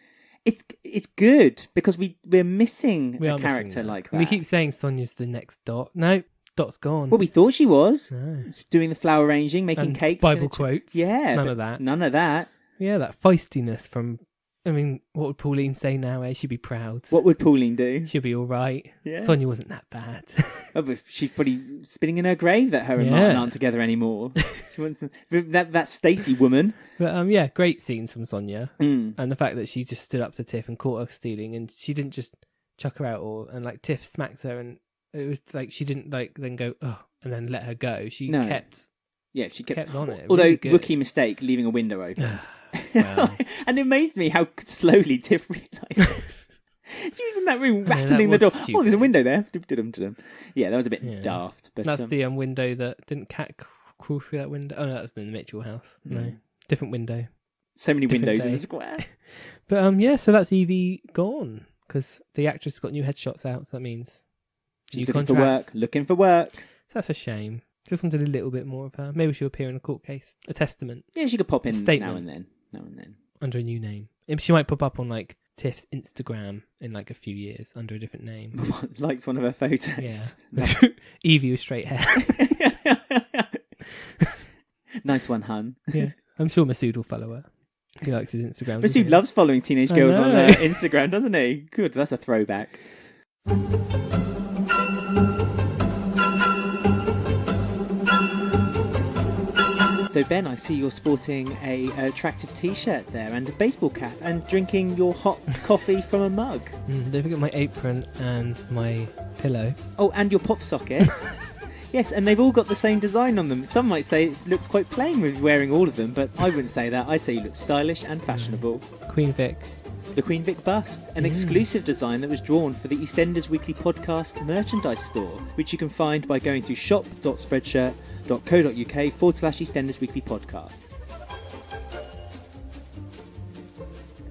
it's good, because we're missing a character like that. We keep saying Sonia's the next Dot. No, Dot's gone. Well, we thought she was. No. Doing the flower arranging, making and cakes. Bible quotes. Yeah. None of that. None of that. Yeah, that feistiness from... I mean, what would Pauline say now? She'd be proud. What would Pauline do? She'll be all right. Yeah. Sonia wasn't that bad. She's probably spinning in her grave that her and Martin aren't together anymore. She wants that Stacey woman. But great scenes from Sonia, and the fact that she just stood up to Tiff and caught her stealing, and she didn't just chuck her out, and Tiff smacked her, and it was like she didn't then go and then let her go. She kept. Yeah, she kept on it. Although really rookie mistake, leaving a window open. Wow. And it amazed me how slowly Tiff realised. She was in that room rattling the door. Stupid. Oh, there's a window there. Yeah, that was a bit daft. But that's the window that didn't cat crawl through that window. Oh no, that's in the Mitchell house. No, different window. So many windows in the square. But so that's Evie gone, because the actress got new headshots out. So that means she's looking for work. So that's a shame. Just wanted a little bit more of her. Maybe she'll appear in a court case, a testament. Yeah, she could pop in now and then. Under a new name. She might pop up on Tiff's Instagram in a few years under a different name. Likes one of her photos. Yeah. Evie with straight hair. Nice one, hun. Yeah. I'm sure Masood will follow her. He likes his Instagram. Masood loves following teenage girls on Instagram, doesn't he? Good, that's a throwback. So Ben, I see you're sporting a attractive t-shirt there and a baseball cap and drinking your hot coffee from a mug. Don't forget my apron and my pillow. Oh, and your pop socket. Yes, and they've all got the same design on them. Some might say it looks quite plain with wearing all of them, but I wouldn't say that. I'd say you look stylish and fashionable. Queen Vic. The Queen Vic bust, an exclusive design that was drawn for the EastEnders Weekly Podcast merchandise store, which you can find by going to shop.spreadshirt.co.uk/EastEnders Weekly Podcast.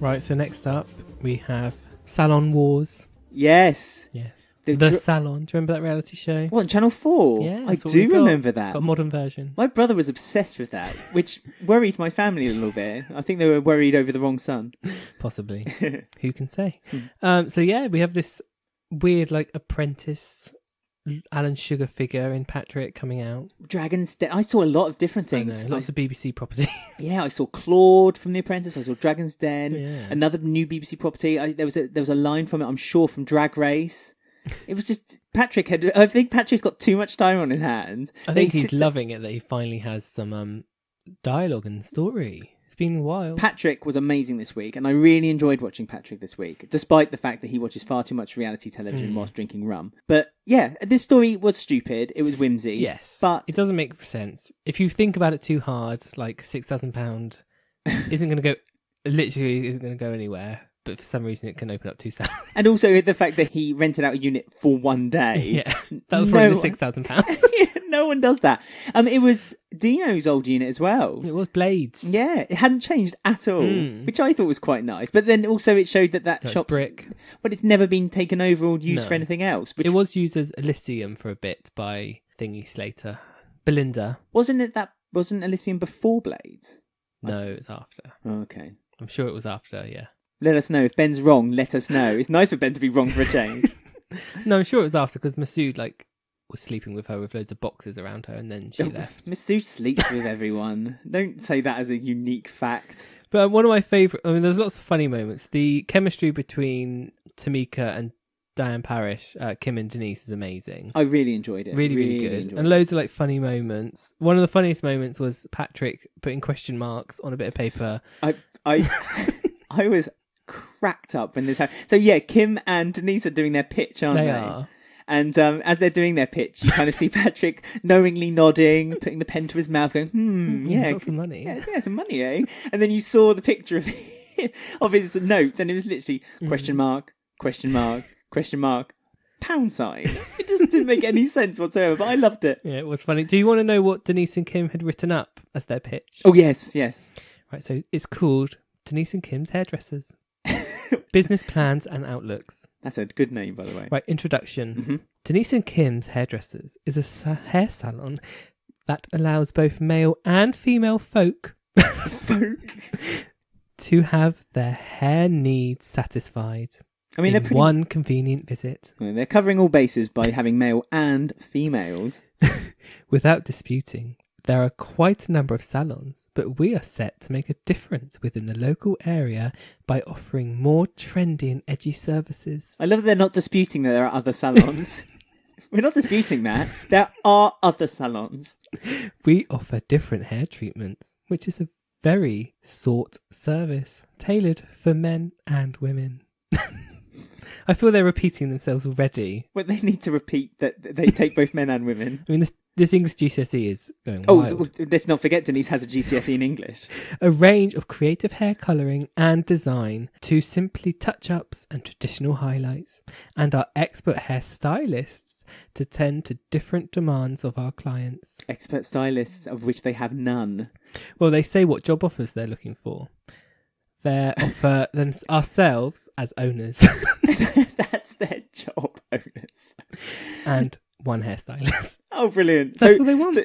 Right, so next up we have Salon Wars. Yes. Yes. The Salon. Do you remember that reality show? What, on Channel 4? Yeah. I do remember that. Got a modern version. My brother was obsessed with that, which worried my family a little bit. I think they were worried over the wrong son. Possibly. Who can say? So yeah, we have this weird like apprentice Alan Sugar figure in Patrick coming out. Dragon's Den. I saw a lot of different things. Lots of BBC property. Yeah, I saw Claude from The Apprentice. I saw Dragon's Den. Yeah. Another new BBC property. There was a line from it, I'm sure, from Drag Race. It was just I think Patrick's got too much time on his hands. I think he's loving it that he finally has some dialogue and story. It's been a while. Patrick was amazing this week, and I really enjoyed watching Patrick this week, despite the fact that he watches far too much reality television whilst drinking rum. But yeah, this story was stupid. It was whimsy. Yes, but it doesn't make sense. If you think about it too hard, like £6,000 isn't going to go anywhere. But for some reason it can open up 2 salaries. And also the fact that he rented out a unit for one day. Yeah, that was probably the £6,000. Yeah, no one does that. It was Dino's old unit as well. It was Blades. Yeah, it hadn't changed at all, which I thought was quite nice. But then also it showed that shop's brick. But it's never been taken over or used for anything else. It was used as Elysium for a bit by Slater. Belinda. Wasn't Elysium before Blades? No, it was after. Oh, okay. I'm sure it was after, yeah. Let us know. If Ben's wrong, let us know. It's nice for Ben to be wrong for a change. No, I'm sure it was after, because Masood was sleeping with her with loads of boxes around her, and then she left. Masood sleeps with everyone. Don't say that as a unique fact. But one of my favourite... there's lots of funny moments. The chemistry between Tamika and Diane Parrish, Kim and Denise, is amazing. I really enjoyed it. Really good. And loads of funny moments. One of the funniest moments was Patrick putting question marks on a bit of paper. I was cracked up when this happened. So yeah, Kim and Denise are doing their pitch, aren't they? They are. And as they're doing their pitch, you kind of see Patrick knowingly nodding, putting the pen to his mouth, going, yeah, got some money. Yeah, some money, eh? And then you saw the picture of his notes, and it was literally question mark, question mark, question mark, pound sign. It didn't make any sense whatsoever, but I loved it. Yeah, it was funny. Do you want to know what Denise and Kim had written up as their pitch? Oh, yes. Right, so it's called Denise and Kim's Hairdressers. Business Plans and Outlooks. That's a good name, by the way. Right, introduction. Denise and Kim's Hairdressers is a hair salon that allows both male and female folk to have their hair needs satisfied. In one convenient visit. They're covering all bases by having male and females. Without disputing, there are quite a number of salons, but we are set to make a difference within the local area by offering more trendy and edgy services. I love that they're not disputing that there are other salons. We're not disputing that. There are other salons. We offer different hair treatments, which is a very sought service, tailored for men and women. I feel they're repeating themselves already. Well, they need to repeat that they take both men and women. This English GCSE is going wild. Let's not forget Denise has a GCSE in English. A range of creative hair colouring and design to simply touch-ups and traditional highlights. And our expert hair stylists to tend to different demands of our clients. Expert stylists, of which they have none. Well, they say what job offers they're looking for. They offer ourselves as owners. That's their job, owners. And one hairstylist. Oh, brilliant. That's what they want.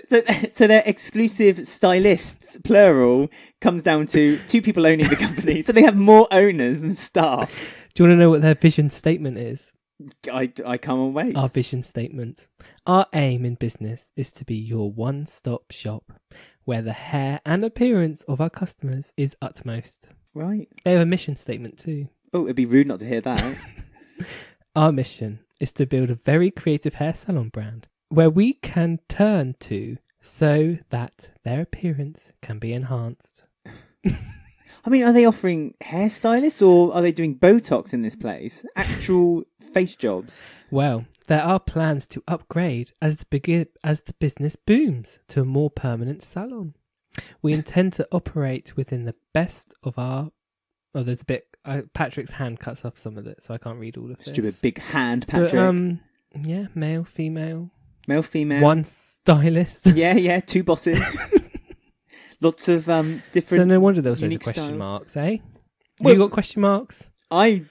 So their exclusive stylists, plural, comes down to 2 people owning the company. So they have more owners than staff. Do you want to know what their vision statement is? I can't wait. Our vision statement. Our aim in business is to be your one-stop shop, where the hair and appearance of our customers is utmost. Right. They have a mission statement too. Oh, it'd be rude not to hear that. Our mission is to build a very creative hair salon brand where we can turn to so that their appearance can be enhanced. I mean, are they offering hairstylists or are they doing Botox in this place? Actual face jobs? Well, there are plans to upgrade as the business booms to a more permanent salon. We intend to operate within the best of our... Oh, there's a bit... Patrick's hand cuts off some of it, so I can't read all of this. Stupid big hand, Patrick. But, yeah, male, female. Male, female. One stylist. Yeah, 2 bosses. Lots of different. So no wonder there was loads of unique question styles. marks, eh? Well, you got question marks? I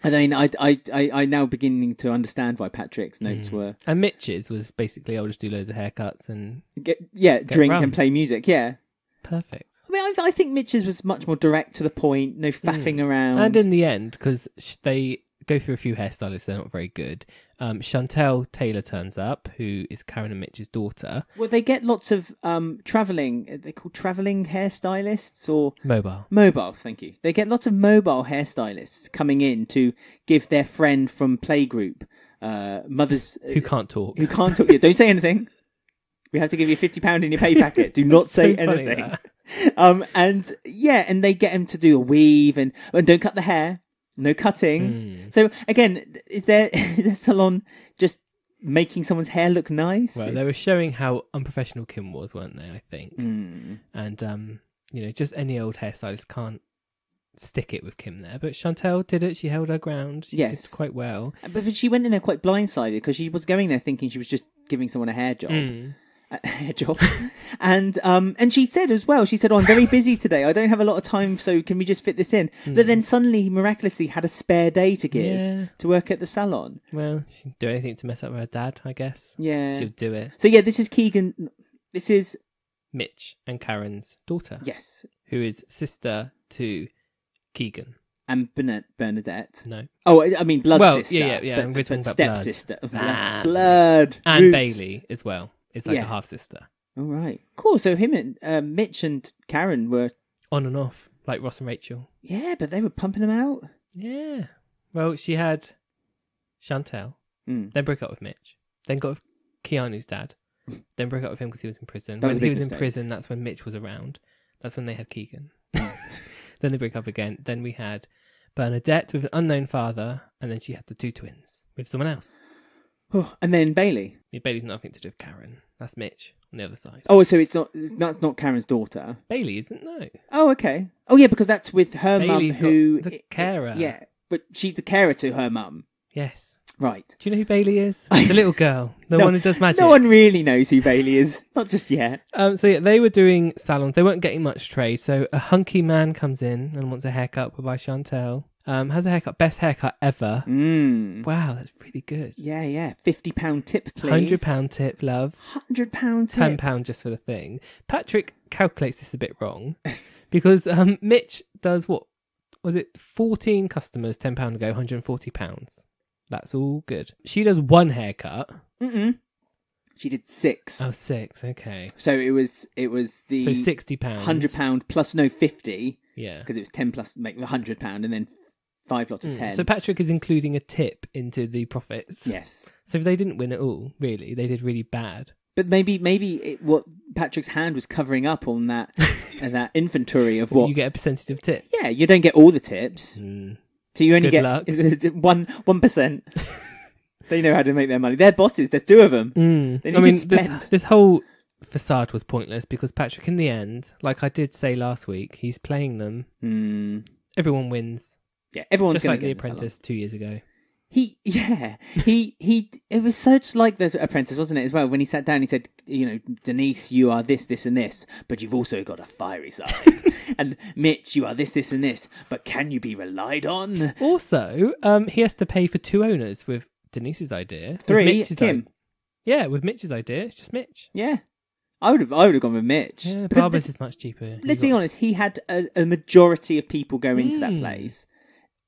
mean, I now beginning to understand why Patrick's notes were. And Mitch's was basically, I'll just do loads of haircuts and... drink rum. and play music, yeah. Perfect. I mean, I think Mitch's was much more direct to the point, no faffing around. And in the end, because they go through a few hairstylists, they're not very good. Chantel Taylor turns up, who is Karen and Mitch's daughter. Well, they get lots of travelling, they're called travelling hairstylists or... Mobile, thank you. They get lots of mobile hairstylists coming in to give their friend from playgroup, mothers... Who can't talk. Who can't talk. Yeah, don't say anything. We have to give you £50 in your pay packet. Do not say So funny, anything. that. And they get him to do a weave and don't cut the hair. No cutting. So again, is their salon just making someone's hair look nice? Well, they were showing how unprofessional Kim was, weren't they, I think? And, just any old hairstylist can't stick it with Kim there. But Chantel did it. She held her ground. She did quite well. But she went in there quite blindsided because she was going there thinking she was just giving someone a hair job. And she said as well, she said, I'm very busy today, I don't have a lot of time, so can we just fit this in? But then suddenly miraculously had a spare day to give to work at the salon. Well, she'd do anything to mess up her dad, I guess. She'll do it. So this is Keegan, this is Mitch and Karen's daughter, who is sister to Keegan. And Bernadette. No. Oh, I mean blood sister. Yeah. But we're talking about stepsister. blood. And Roots. Bailey as well. It's like a half sister. All right. Cool. So him and Mitch and Karen were on and off, like Ross and Rachel. Yeah, but they were pumping him out. Yeah. Well, she had Chantel, then broke up with Mitch, then got with Keanu's dad, then broke up with him because he was in prison. When he was in prison, that's when Mitch was around. That's when they had Keegan. Then they break up again. Then we had Bernadette with an unknown father, and then she had the 2 twins with someone else. Oh, and then Bailey. Yeah, Bailey's nothing to do with Karen. That's Mitch on the other side. Oh, so that's not Karen's daughter. Bailey isn't, no. Oh, okay. Oh, yeah, because that's with her mum Bailey's who... the carer. Yeah, but she's the carer to her mum. Yes. Right. Do you know who Bailey is? The little girl. The one who does magic. No one really knows who Bailey is. Not just yet. They were doing salons. They weren't getting much trade. So a hunky man comes in and wants a haircut by Chantel. Has a haircut. Best haircut ever. Wow, that's really good. Yeah. £50 tip, please. £100 tip, love. £100 tip. £10 just for the thing. Patrick calculates this a bit wrong. Because Mitch does what? Was it 14 customers, £10 ago, £140. That's all good. She does 1 haircut. She did 6. Oh, 6. Okay. So it was the so £60, £100 plus 50. Yeah. Because it was 10 plus make £100, and then 5 lots of 10. So Patrick is including a tip into the profits. Yes. So they didn't win at all. Really, they did really bad. But maybe what Patrick's hand was covering up on that that inventory of what you get a percentage of tips. Yeah, you don't get all the tips. So you only Good get luck. 1%. They know how to make their money. They're bosses. There's 2 of them. They need to spend. This whole facade was pointless because Patrick, in the end, like I did say last week, he's playing them. Everyone wins. Yeah, everyone's just going like to The get Apprentice 2 years ago. It was such like The Apprentice, wasn't it, as well? When he sat down, he said, Denise, you are this, this, and this, but you've also got a fiery side. And Mitch, you are this, this, and this, but can you be relied on? Also, he has to pay for 2 owners with Denise's idea. 3, Kim. With Mitch's idea, it's just Mitch. Yeah. I would have gone with Mitch. Yeah, Barber's is much cheaper. Let's be honest, he had a majority of people go into that place.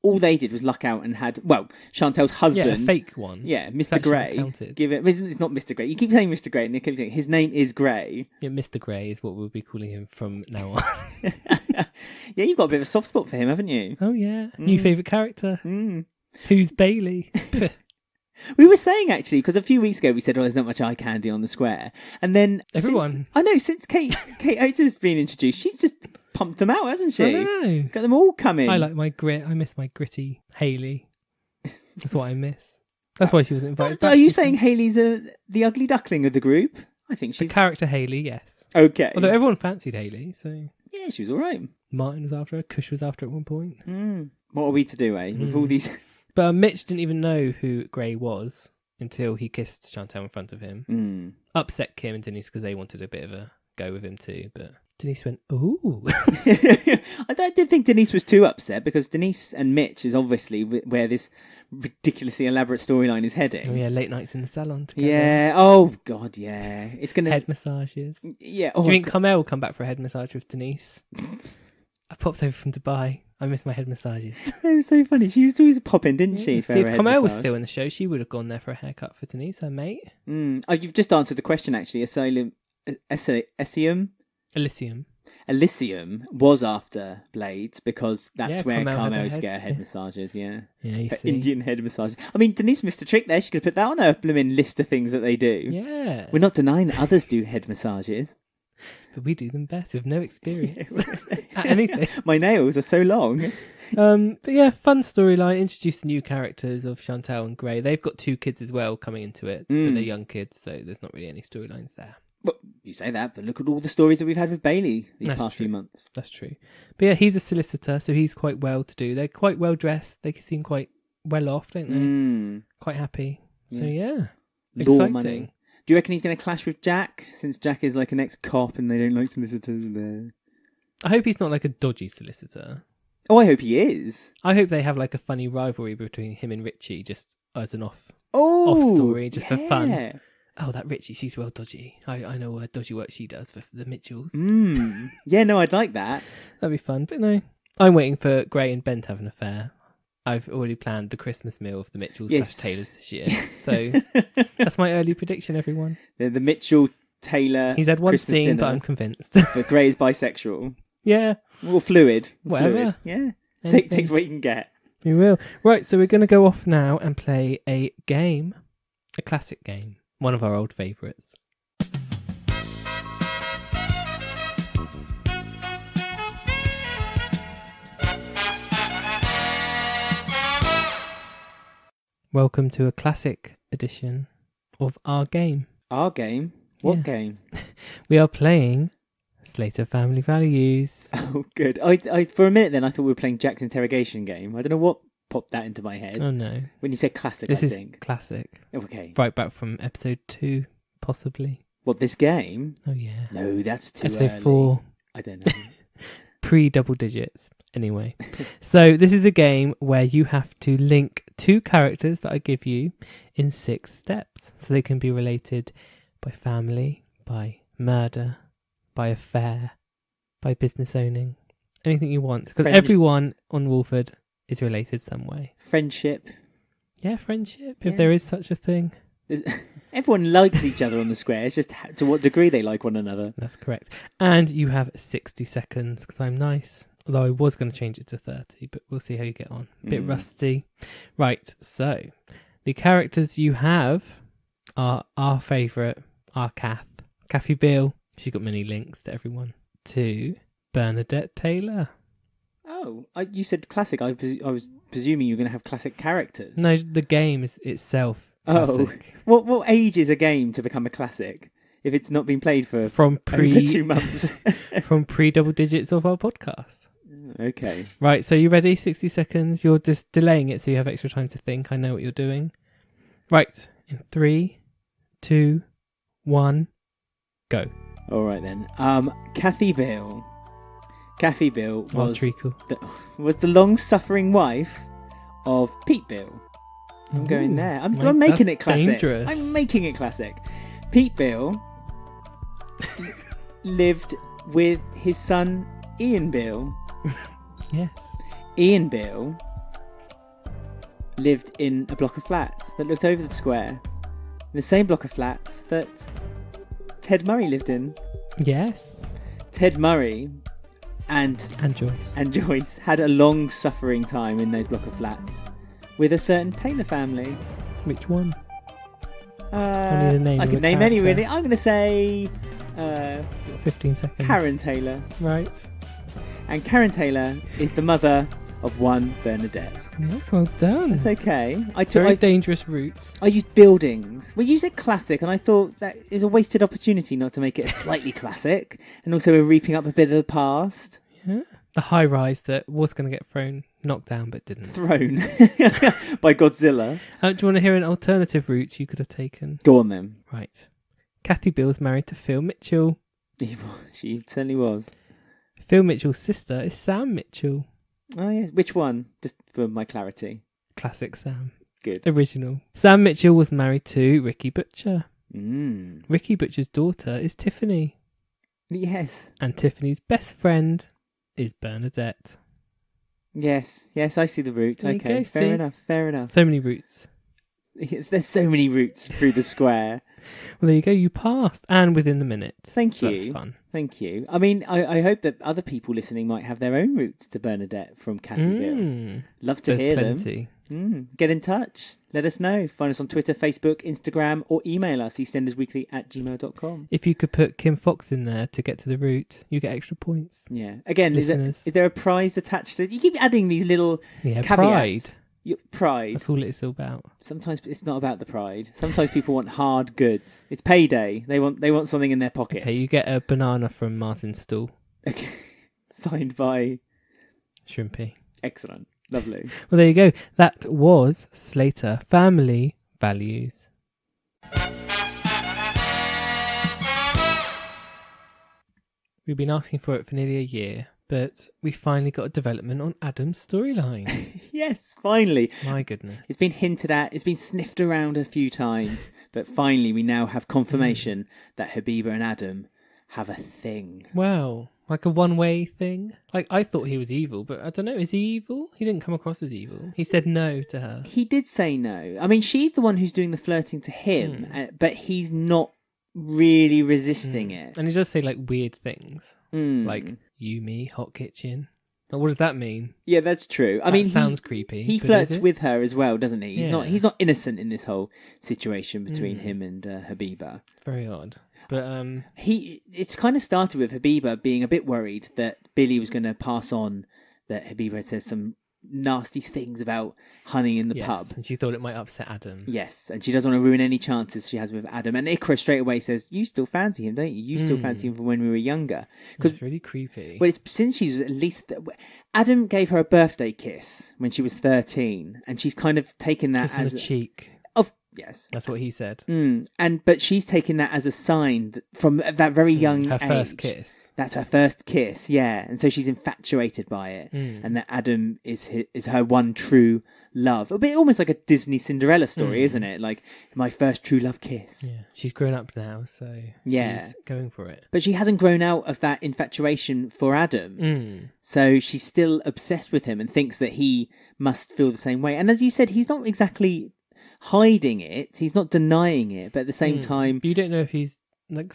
All they did was luck out and had, Chantel's husband. Yeah, a fake one. Yeah, Mr. Grey. It's not Mr. Grey. You keep saying Mr. Grey, and you keep saying his name is Grey. Yeah, Mr. Grey is what we'll be calling him from now on. Yeah, you've got a bit of a soft spot for him, haven't you? Oh, yeah. New favourite character. Who's Bailey? We were saying, actually, because a few weeks ago we said, there's not much eye candy on the square. And then... Everyone. Since Kate Oates has been introduced, she's just pumped them out, hasn't she? I know. Got them all coming. I like my grit. I miss my gritty Hayley. That's what I miss. That's why she was invited back. Are you saying Hayley's the ugly duckling of the group? I think she's... The character Hayley, yes. Okay. Although everyone fancied Hayley, so... Yeah, she was all right. Martin was after her. Kush was after her at one point. What are we to do, eh? With all these... But Mitch didn't even know who Gray was until he kissed Chantal in front of him. Upset Kim and Denise because they wanted a bit of a go with him too, but Denise went, ooh. I did think Denise was too upset because Denise and Mitch is obviously where this ridiculously elaborate storyline is heading. Oh yeah, late nights in the salon together. Yeah, oh god, yeah. It's gonna... Head massages. Yeah. Do you think Carmel will come back for a head massage with Denise? I popped over from Dubai. I miss my head massages. It was so funny. She used to always pop in, didn't she? See, if Carmel was still in the show, she would have gone there for a haircut for Denise, her mate. Oh, you've just answered the question, actually. Elysium was after Blades because that's where Carmel used to get her head massages, yeah. Yeah, her Indian head massages. I mean, Denise missed a trick there. She could put that on her blooming list of things that they do. Yeah. We're not denying that others do head massages. But we do them best with no experience at anything. My nails are so long. But yeah, fun storyline. Introduce the new characters of Chantal and Gray. They've got 2 kids as well coming into it, but they're young kids, so there's not really any storylines there. Well, you say that, but look at all the stories that we've had with Bailey these past few months. That's true. But yeah, he's a solicitor, so he's quite well to do. They're quite well dressed. They seem quite well off, don't they? Quite happy. So yeah, exciting. Money. Do you reckon he's going to clash with Jack, since Jack is like an ex-cop and they don't like solicitors there? I hope he's not like a dodgy solicitor. Oh, I hope he is. I hope they have like a funny rivalry between him and Richie, just as an off story, just for fun. Oh, that Richie, she's well dodgy. I know dodgy work she does for the Mitchells. Yeah, no, I'd like that. That'd be fun. But no, I'm waiting for Gray and Ben to have an affair. I've already planned the Christmas meal of the Mitchells / Taylors this year. So that's my early prediction, everyone. The Mitchell-Taylor He's had one Christmas scene, dinner, but I'm convinced. But Gray is bisexual. Yeah. Or fluid. Whatever. Fluid. Yeah. Takes what you can get. You will. Right, so we're going to go off now and play a game. A classic game. One of our old favourites. Welcome to a classic edition of our game. Our game? What game? We are playing Slater Family Values. Oh, good. I for a minute then I thought we were playing Jack's interrogation game. I don't know what popped that into my head. Oh no. When you said classic, this I is think. Classic. Okay. Right back from episode 2, possibly. What, this game? Oh yeah. No, that's too episode early. 4. I don't know. Pre-double digits. Anyway. So this is a game where you have to link 2 characters that I give you in 6 steps. So they can be related by family, by murder, by affair, by business owning. Anything you want. Because everyone on Wolford is related some way. Friendship. Yeah, friendship, if there is such a thing. Everyone likes each other on the square. It's just to what degree they like one another. That's correct. And you have 60 seconds, because I'm nice. Although I was going to change it to 30, but we'll see how you get on. A bit rusty. Right, so the characters you have are our favourite, our Kath. Kathy Beale. She's got many links to everyone. To Bernadette Taylor. Oh, you said classic. I was presuming you were going to have classic characters. No, the game is itself classic. Oh, what age is a game to become a classic if it's not been played for over 2 months? From pre-double digits of our podcast. Okay. Right, so you ready? 60 seconds. You're just delaying it so you have extra time to think. I know what you're doing. Right, in 3, 2, 1, go. All right then. Kathy Beale. Kathy Beale was the long-suffering wife of Pete Beale. I'm going there. I'm making it classic. Dangerous. I'm making it classic. Pete Beale lived with his son Ian Beale. Yes. Ian Beale lived in a block of flats that looked over the square. The same block of flats that Ted Murray lived in. Yes. Ted Murray and Joyce had a long suffering time in those block of flats with a certain Taylor family. Which one? I need a name I of can a name any, character. really. I'm going to say 15 seconds. Karen Taylor. Right. And Karen Taylor is the mother of one Bernadette. Yes, well done. That's okay. Very dangerous route. I used buildings. Well, you said classic, and I thought that is a wasted opportunity not to make it slightly classic, and also we're reaping up a bit of the past. Yeah. The high rise that was going to get knocked down, but didn't. Thrown by Godzilla. Do you want to hear an alternative route you could have taken? Go on then. Right. Kathy Bill's married to Phil Mitchell. She certainly was. Phil Mitchell's sister is Sam Mitchell. Oh yes. Which one? Just for my clarity. Classic Sam. Good. Original. Sam Mitchell was married to Ricky Butcher. Mm. Ricky Butcher's daughter is Tiffany. Yes. And Tiffany's best friend is Bernadette. Yes, I see the route. There you Okay, go, fair see? enough. So many routes. There's so many routes through the square. Well, there you go. You passed, and within the minute. Thank So you. That's fun. Thank you. I mean, I hope that other people listening might have their own routes to Bernadette from Kathy Bill. Love to There's hear plenty. them. Get in touch. Let us know. Find us on Twitter, Facebook, Instagram, or email us, eastendersweekly@gmail.com. If you could put Kim Fox in there to get to the route, you get extra points. Yeah. Again, is Listeners. there a prize attached to it? You keep adding these little Yeah, caveats. pride. Pride. That's all it's all about. Sometimes it's not about the pride. Sometimes people want hard goods. It's payday. They want something in their pocket. Okay, you get a banana from Martin's stall. Okay. Signed by Shrimpy. Excellent. Lovely. Well, there you go. That was Slater Family Values. We've been asking for it for nearly a year, but we finally got a development on Adam's storyline. Yes, finally. My goodness. It's been hinted at, it's been sniffed around a few times, but finally we now have confirmation that Habiba and Adam have a thing. Wow. Like a one-way thing? Like, I thought he was evil, but I don't know, is he evil? He didn't come across as evil. He said no to her. He did say no. I mean, she's the one who's doing the flirting to him, but he's not really resisting it. And he does say, like, weird things. Like, you, me, hot kitchen. Like, what does that mean? Yeah, that's true. I That mean, sounds creepy. He but flirts is it? with her as well, doesn't he? Yeah. He's not innocent in this whole situation between him and Habiba. Very odd. But It's kind of started with Habiba being a bit worried that Billy was going to pass on that Habiba had said some nasty things about honey in the yes, pub. and she thought it might upset Adam. Yes, and she doesn't want to ruin any chances she has with Adam. And Ikra straight away says, "You still fancy him, don't you? You still fancy him from when we were younger." It's really creepy. Well, it's since she's at least... Adam gave her a birthday kiss when she was 13, and she's kind of taken that Kiss on as... the cheek. Yes. That's what he said. But she's taken that as a sign that from that very young Her age. first kiss. That's her first kiss, yeah. And so she's infatuated by it, and that Adam is her one true love. A bit almost like a Disney Cinderella story, isn't it? Like my first true love kiss. Yeah, she's grown up now, so she's going for it. But she hasn't grown out of that infatuation for Adam, so she's still obsessed with him and thinks that he must feel the same way. And as you said, he's not exactly hiding it. He's not denying it, but at the same time, But you don't know if he's like.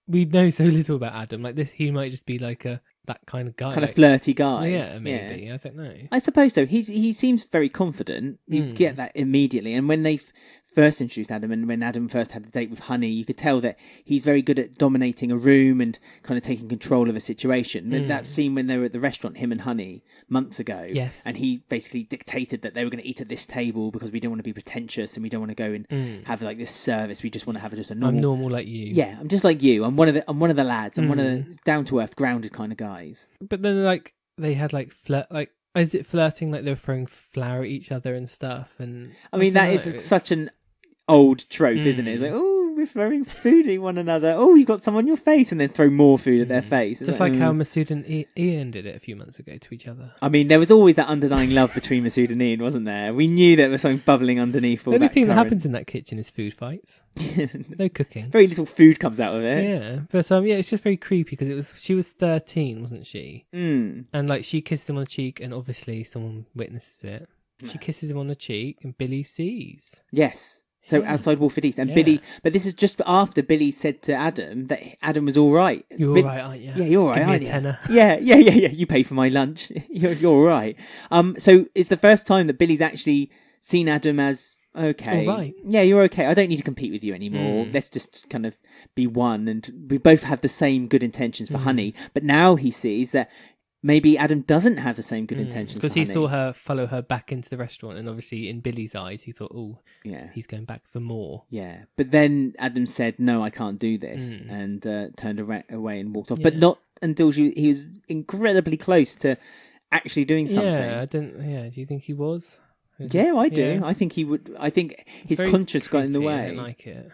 We know so little about Adam. Like this, he might just be like that kind of guy, kind of flirty guy. Yeah, maybe. Yeah. I don't know. I suppose so. He seems very confident. You get that immediately. And when they first introduced Adam, and when Adam first had the date with Honey, you could tell that he's very good at dominating a room and kind of taking control of a situation. That scene when they were at the restaurant, him and Honey, months ago, yes. and he basically dictated that they were going to eat at this table because we don't want to be pretentious and we don't want to go and have like this service. We just want to have just a normal. I'm normal like you. Yeah, I'm just like you. I'm one of the lads. I'm one of the down to earth, grounded kind of guys. But then like they had like is it flirting like they were throwing flour at each other and stuff? And I mean that is such an old trope, isn't it? It's like, oh, we're throwing food at one another. Oh, you got some on your face, and then throw more food at their face. It's just like how Masood and Ian did it a few months ago to each other. I mean, there was always that underlying love between Masood and Ian, wasn't there? We knew there was something bubbling underneath all The only that thing that current. happens in that kitchen is food fights. No cooking. Very little food comes out of it. Yeah, but it's just very creepy because she was 13, wasn't she? And like she kissed him on the cheek, and obviously someone witnesses it. She kisses him on the cheek, and Billy sees. Yes. So outside Wolford East, and Billy, but this is just after Billy said to Adam that Adam was all right. You're all right, aren't you? Yeah, you're all right, Give me aren't a you? tenner. Yeah. You pay for my lunch. You're all right. So it's the first time that Billy's actually seen Adam as okay. All right. Yeah, you're okay. I don't need to compete with you anymore. Let's just kind of be one. And we both have the same good intentions for Honey. But now he sees that maybe Adam doesn't have the same good intentions for because he Honey. saw her follow her back into the restaurant, and obviously in Billy's eyes he thought, oh, Yeah. he's going back for more. Yeah, but then Adam said, no, I can't do this, and turned away and walked off. But not until he was incredibly close to actually doing something. Yeah, do you think he was? Yeah, I do. Yeah. I think he would. I think his Very conscience got in the creepy, way. I didn't like it.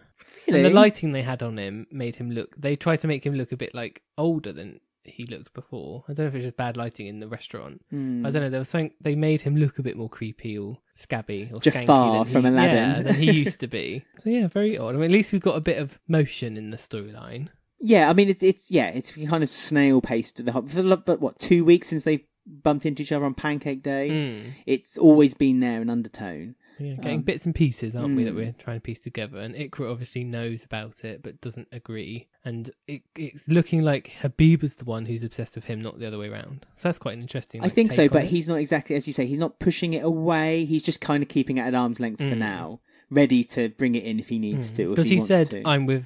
Really? And the lighting they had on him made him look... They tried to make him look a bit like older than he looked before. I don't know if it's just bad lighting in the restaurant. I don't know. There was something... They made him look a bit more creepy or scabby or Jafar skanky from Aladdin. Yeah, than he used to be. So yeah, very odd. I mean, at least we've got a bit of motion in the storyline. Yeah, I mean, it's kind of snail paced. But what, 2 weeks since they've bumped into each other on Pancake Day? It's always been there in undertone. Yeah, getting bits and pieces, aren't we, that we're trying to piece together. And Ikra obviously knows about it, but doesn't agree. And it's looking like Habiba's the one who's obsessed with him, not the other way around. So that's quite an interesting. I think so, but he's not exactly, as you say, he's not pushing it away. He's just kind of keeping it at arm's length for now, ready to bring it in if he needs to. Because he said, "I'm with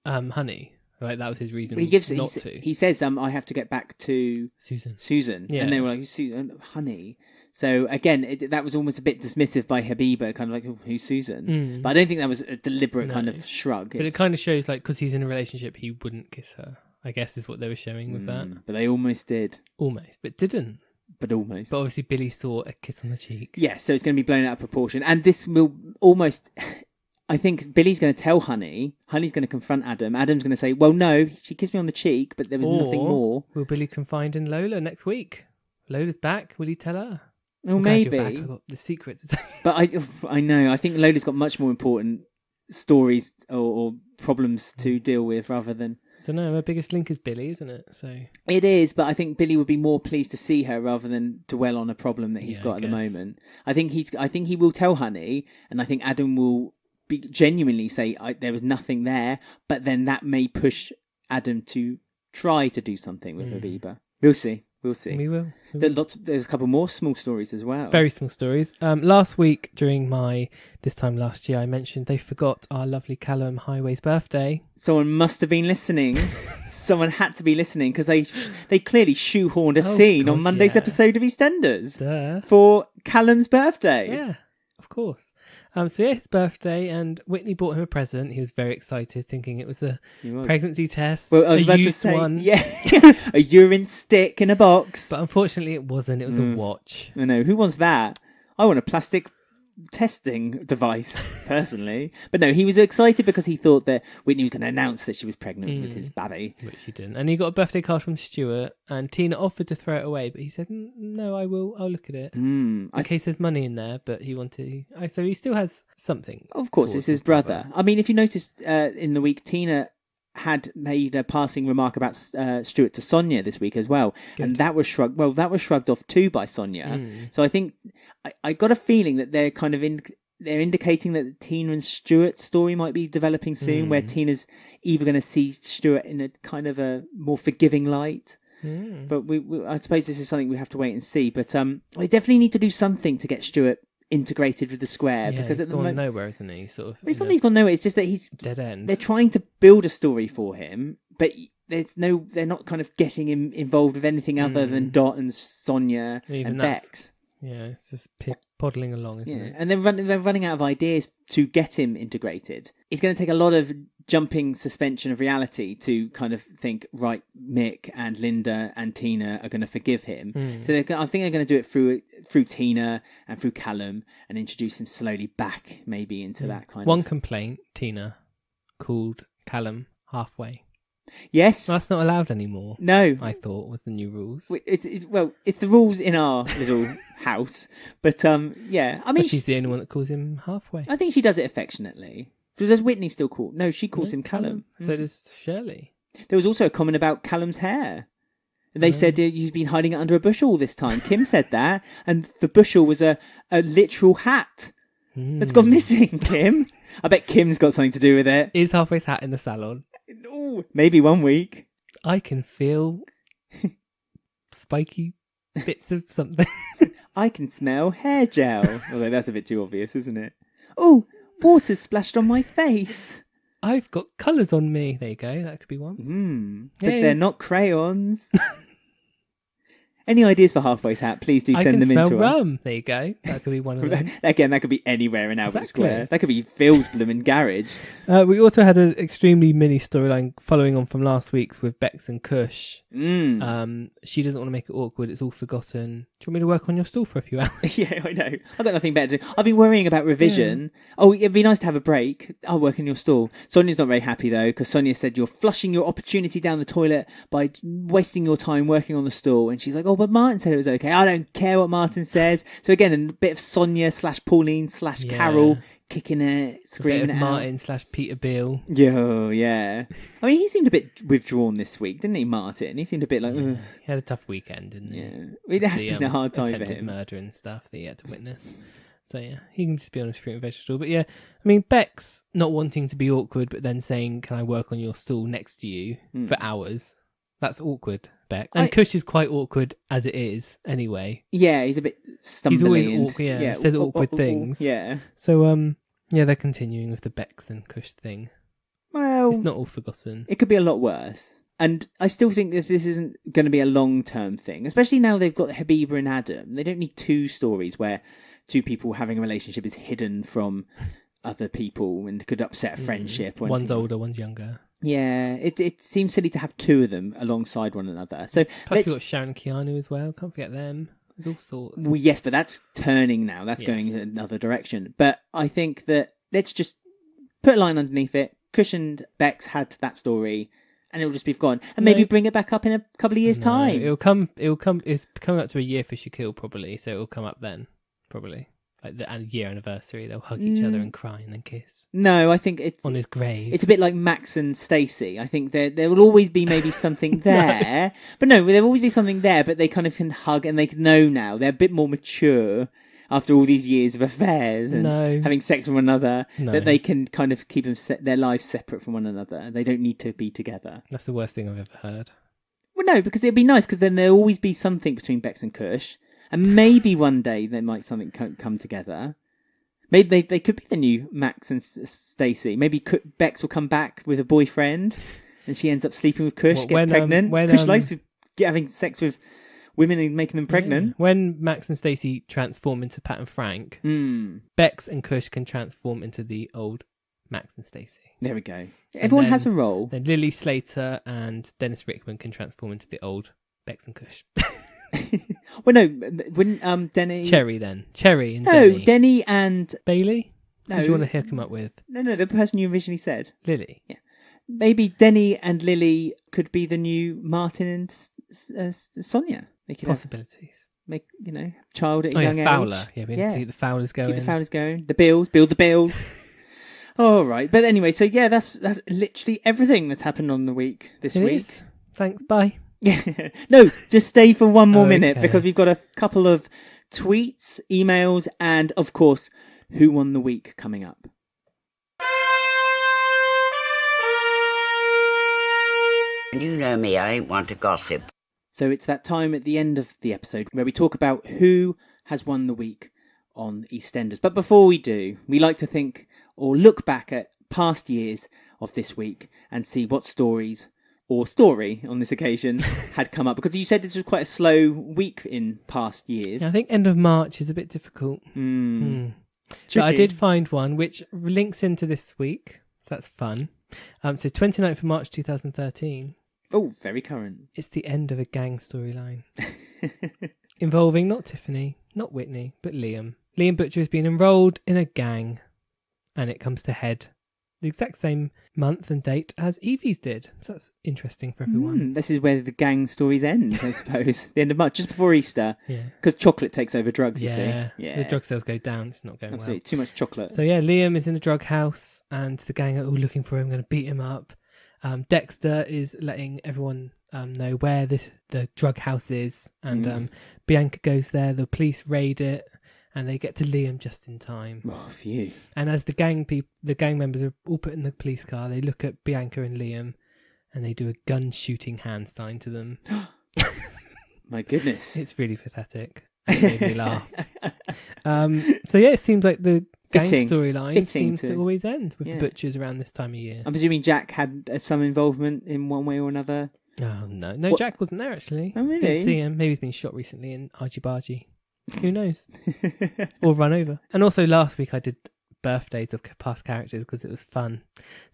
Honey." Like that was his reason not to. He says, "I have to get back to Susan." Yeah. And they were like, "Susan, Honey." So again, that was almost a bit dismissive by Habiba, kind of like, oh, "Who's Susan?" But I don't think that was a deliberate kind of shrug. But it kind of shows, like, because he's in a relationship, he wouldn't kiss her. I guess is what they were showing with that. But they almost did. Almost, but didn't. But almost. But obviously, Billy saw a kiss on the cheek. Yeah, so it's going to be blown out of proportion, and this will almost. I think Billy's going to tell Honey. Honey's going to confront Adam. Adam's going to say, "Well, no, she kissed me on the cheek, but there was nothing more." Will Billy confide in Lola next week? Lola's back. Will he tell her? Well, maybe. I've got the secret. But I know. I think Lola's got much more important stories or problems to deal with rather than. I don't know. Her biggest link is Billy, isn't it? So it is, but I think Billy would be more pleased to see her rather than dwell on a problem that he's got at the moment. I think he will tell Honey, and I think Adam will genuinely say there was nothing there, but then that may push Adam to try to do something with Habiba. We'll see. We will. There's a couple more small stories as well. Very small stories. Last week, during this time last year, I mentioned they forgot our lovely Callum Highway's birthday. Someone must have been listening. Someone had to be listening because they clearly shoehorned a scene on Monday's episode of EastEnders for Callum's birthday. Yeah, of course. So his birthday, and Whitney bought him a present. He was very excited, thinking it was a pregnancy test. Well, I was about to say, one. Yeah, a urine stick in a box. But unfortunately, it wasn't. It was a watch. I know. Who wants that? I want a plastic testing device, personally. But no, he was excited because he thought that Whitney was going to announce that she was pregnant with his baby. Which she didn't. And he got a birthday card from Stuart, and Tina offered to throw it away, but he said, no, I'll look at it. In case there's money in there, but he wanted... So he still has something. Of course, it's his brother. I mean, if you noticed in the week, Tina had made a passing remark about Stuart to Sonia this week as well. Good. And that was shrugged off too by Sonia. So I think I got a feeling that they're kind of they're indicating that Tina and Stuart's story might be developing soon, where Tina's either going to see Stuart in a kind of a more forgiving light. But I suppose this is something we have to wait and see. But they definitely need to do something to get Stuart integrated with the square, because at the moment nowhere, isn't he? Sort of. It's not he's gone nowhere. It's just that he's dead end. They're trying to build a story for him, but they're not kind of getting him involved with anything other than Dot and Sonia and Bex. Yeah, it's just poddling along, isn't it? And they're running out of ideas to get him integrated. It's going to take a lot of jumping suspension of reality to kind of think, right, Mick and Linda and Tina are going to forgive him. So I think they're going to do it through Tina and through Callum and introduce him slowly back maybe into that kind of... One complaint, Tina called Callum halfway. Yes. That's not allowed anymore. No. I thought was the new rules. It's the rules in our little house. But, yeah. I mean, but she's the only one that calls him halfway. I think she does it affectionately. Does Whitney still call? No, she calls him Callum. So does Shirley. There was also a comment about Callum's hair. They said you've been hiding it under a bushel all this time. Kim said that. And the bushel was a literal hat that's gone missing, Kim. I bet Kim's got something to do with it. Is Halfway's hat in the salon? Ooh, maybe one week. I can feel spiky bits of something. I can smell hair gel. Although that's a bit too obvious, isn't it? Oh, water splashed on my face. I've got colours on me. There you go. That could be one. But Yay. they're not crayons. Any ideas for Halfway's hat? Please do send them in to us. I can smell rum. There you go. That could be one of them. Again, that could be anywhere in Albert Exactly. Square. That could be Phil's blooming garage. We also had an extremely mini storyline following on from last week's with Bex and Kush. She doesn't want to make it awkward. It's all forgotten. Do you want me to work on your stool for a few hours? Yeah, I know. I've got nothing better to do. I've been worrying about revision. Yeah. Oh, it'd be nice to have a break. I'll work in your stall. Sonia's not very happy, though, because Sonia said you're flushing your opportunity down the toilet by wasting your time working on the stall. And she's like, oh, but Martin said it was okay. I don't care what Martin says. So again, a bit of Sonia / Pauline / Carol kicking it, screaming a bit of it out. Martin / Peter Beale. Yeah. I mean, he seemed a bit withdrawn this week, didn't he, Martin? He seemed a bit like... He had a tough weekend, didn't he? Yeah. It has been a hard time for him. Murder and stuff that he had to witness. So yeah, he can just be on his fruit and vegetable. But yeah, I mean, Bex not wanting to be awkward, but then saying, can I work on your stool next to you for hours? That's awkward, Bex. And Kush is quite awkward as it is, anyway. Yeah, he's a bit stumbling. He's always awkward, yeah. Says awkward things. Yeah. So, yeah, they're continuing with the Bex and Kush thing. Well... It's not all forgotten. It could be a lot worse. And I still think that this isn't going to be a long-term thing, especially now they've got Habiba and Adam. They don't need two stories where two people having a relationship is hidden from other people and could upset a friendship. One's older, one's younger. Yeah, it seems silly to have two of them alongside one another. So plus you've got Sharon and Keanu as well. Can't forget them. There's all sorts. Well, yes, but that's turning now. That's going in another direction. But I think that let's just put a line underneath it. Kush and Bex had that story, and it'll just be gone. And maybe bring it back up in a couple of years' time. It'll come. It's coming up to a year for Shaquille probably, so it'll come up then probably. Like the year anniversary, they'll hug each other and cry and then kiss. No, I think it's on his grave. It's a bit like Max and Stacey. I think there will always be maybe something there, but there will always be something there. But they kind of can hug and they know now they're a bit more mature after all these years of affairs and having sex with one another. That they can kind of keep their lives separate from one another. They don't need to be together. That's the worst thing I've ever heard. Well, no, because it'd be nice because then there'll always be something between Bex and Kush. And maybe one day there might something come together. Maybe they could be the new Max and Stacey. Maybe Bex will come back with a boyfriend, and she ends up sleeping with Kush, gets pregnant. Kush likes to having sex with women and making them pregnant. When Max and Stacey transform into Pat and Frank, Bex and Kush can transform into the old Max and Stacey. There we go. Everyone has a role. Then Lily Slater and Dennis Rickman can transform into the old Bex and Kush. Well, no, wouldn't Denny... Cherry and Denny. No, Denny and... Bailey? No. Who do you want to hook him up with? No, the person you originally said. Lily? Yeah. Maybe Denny and Lily could be the new Martin and Sonia. Possibilities. Make, child at a young age. Fowler. Yeah, we need to keep the Fowlers going. Keep the Fowlers going. The Bills. Build the Bills. All right. But anyway, so yeah, that's literally everything that's happened on the week this week. Thanks, bye. No, just stay for one more minute because we've got a couple of tweets, emails, and of course, Who Won the Week coming up. You know me, I ain't one to gossip. So it's that time at the end of the episode where we talk about who has won the week on EastEnders. But before we do, we like to think or look back at past years of this week and see what story on this occasion had come up, because you said this was quite a slow week in past years. Yeah, I think end of March is a bit difficult. But I did find one which links into this week, so that's fun. So 29th of March 2013. Oh, very current. It's the end of a gang storyline involving not Tiffany, not Whitney, but Liam. Liam Butcher has been enrolled in a gang, and it comes to head the exact same month and date as Evie's did. So that's interesting for everyone. This is where the gang stories end, I suppose. The end of March, just before Easter. Yeah. Because chocolate takes over drugs, you see. Yeah. The drug sales go down. It's not going well. Too much chocolate. So yeah, Liam is in a drug house and the gang are all looking for him, going to beat him up. Dexter is letting everyone know where the drug house is. And Bianca goes there. The police raid it. And they get to Liam just in time. Oh, phew. And as the gang members are all put in the police car, they look at Bianca and Liam, and they do a gun shooting hand sign to them. My goodness, it's really pathetic. It made me laugh. So yeah, it seems like the gang Fitting storyline seems to- to always end with yeah. the butchers around this time of year. I'm presuming Jack had some involvement in one way or another. Oh, no. No, What- Jack wasn't there, actually. Oh, really? Didn't see him. Maybe he's been shot recently in Argy Bargy. Who knows? Or run over. And also last week I did birthdays of past characters because it was fun.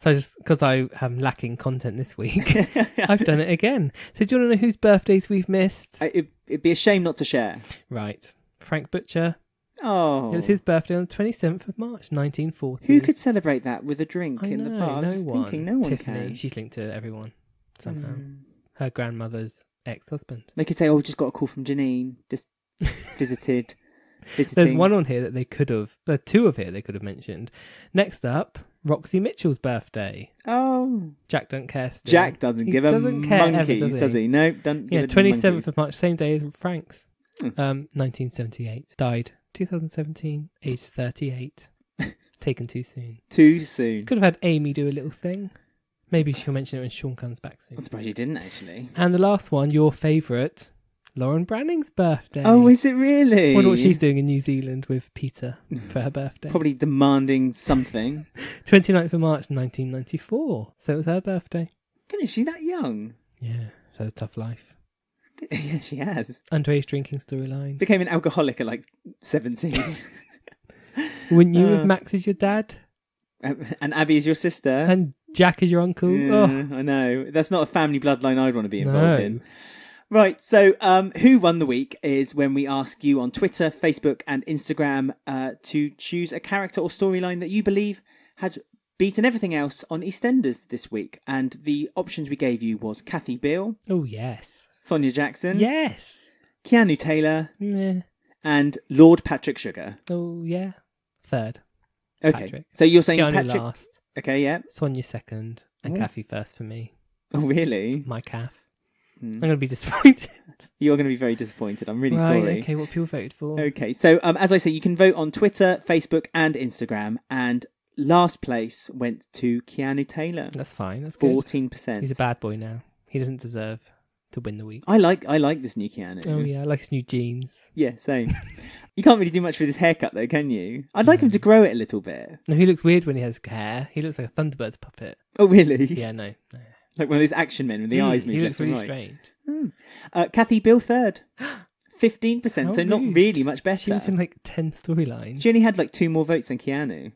So because I am lacking content this week, I've done it again. So do you want to know whose birthdays we've missed? It'd be a shame not to share. Right. Frank Butcher. Oh. It was his birthday on the 27th of March, 1940. Who could celebrate that with a drink I in know, the pub? no I'm just one. thinking no one Tiffany, can. she's linked to everyone somehow. Mm. Her grandmother's ex-husband. They could say, "Oh, just got a call from Janine. Just visited." There's one on here that they could have, two of here they could have mentioned. Next up, Roxy Mitchell's birthday. Oh, Jack don't care still. Jack doesn't He give a doesn't care ever, monkeys, does he? No, don't. Yeah, give a 27th monkeys. of March, same day as Frank's. Hmm. 1978. Died 2017, aged 38. Taken too soon. Too soon. Could have had Amy do a little thing. Maybe she'll mention it when Sean comes back soon. I'm surprised you didn't actually. And the last one, your favourite, Lauren Branning's birthday. Oh, is it really? Wonder what she's doing in New Zealand with Peter for her birthday. Probably demanding something. 29th of March 1994. So it was her birthday. Is she that young? Yeah, so a tough life. Yeah, she has. Underage drinking storyline. Became an alcoholic at like 17. Wouldn't you if Max is your dad? And Abby is your sister. And Jack is your uncle? Yeah, Oh, I know. That's not a family bloodline I'd want to be involved no. in. Right, so who won the week is when we ask you on Twitter, Facebook and Instagram to choose a character or storyline that you believe had beaten everything else on EastEnders this week. And the options we gave you was Kathy Beale, Oh, yes. Sonia Jackson, Yes. Keanu Taylor Meh. and Lord Patrick Sugar. Oh, yeah. Third. Okay, Patrick. so you're saying Keanu Patrick... last. Okay, yeah. Sonia second. And Oh. Kathy first for me. Oh, really? My calf. Hmm. I'm going to be disappointed. You're going to be very disappointed. I'm really right, sorry. okay, what people voted for. Okay, so as I say, you can vote on Twitter, Facebook, and Instagram. And last place went to Keanu Taylor, That's fine, that's good. 14%. He's a bad boy now. He doesn't deserve to win the week. I like this new Keanu. Oh, yeah, I like his new jeans. Yeah, same. You can't really do much with his haircut, though, can you? I'd like him to grow it a little bit. No, he looks weird when he has hair. He looks like a Thunderbird puppet. Oh, really? Yeah, no. Like one of those action men with the eyes move He left looks really and right. strange. Kathy Beale third, 15%. How So not rude. really much better. She was in like 10 storylines. She only had like 2 more votes than Keanu.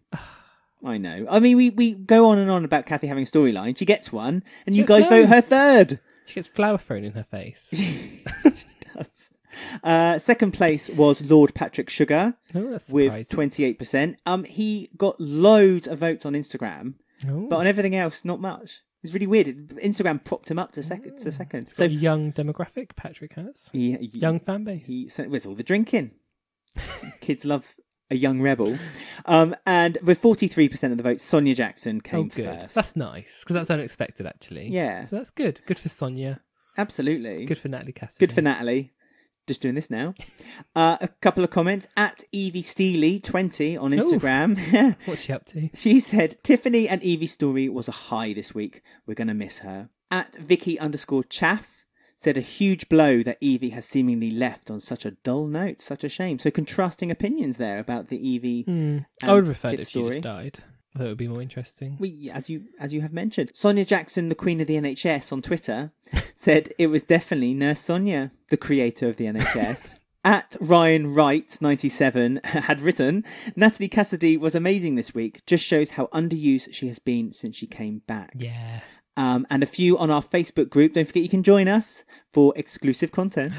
I know. I mean, we go on and on about Kathy having a storyline. She gets one, and you gets guys vote loads. her third. She gets flour thrown in her face. She does. Second place was Lord Patrick Sugar Oh, that's with surprising. 28%. He got loads of votes on Instagram, Oh. but on everything else, not much. It's really weird. Instagram propped him up to second. It's So got a young demographic, Patrick has. Young fan base. with all the drinking. Kids love a young rebel. And with 43% of the votes, Sonia Jackson Oh, came good. first. That's nice, because that's unexpected, actually. Yeah. So that's good. Good for Sonia. Absolutely. Good for Natalie Cassidy. Good for Natalie. Just doing this now. A couple of comments at Evie Steely 20 on Instagram. What's she up to? She said Tiffany and Evie's story was a high this week. We're going to miss her. At Vicky_Chaff said a huge blow that Evie has seemingly left on such a dull note. Such a shame. So contrasting opinions there about the Evie. I would have preferred Tiff if she story. just died. I thought it would be more interesting. We, as you have mentioned, Sonia Jackson, the Queen of the NHS, on Twitter said it was definitely Nurse Sonia, the creator of the NHS. At Ryan Wright 97 had written, Natalie Cassidy was amazing this week. Just shows how underused she has been since she came back. Yeah. And a few on our Facebook group. Don't forget you can join us for exclusive content.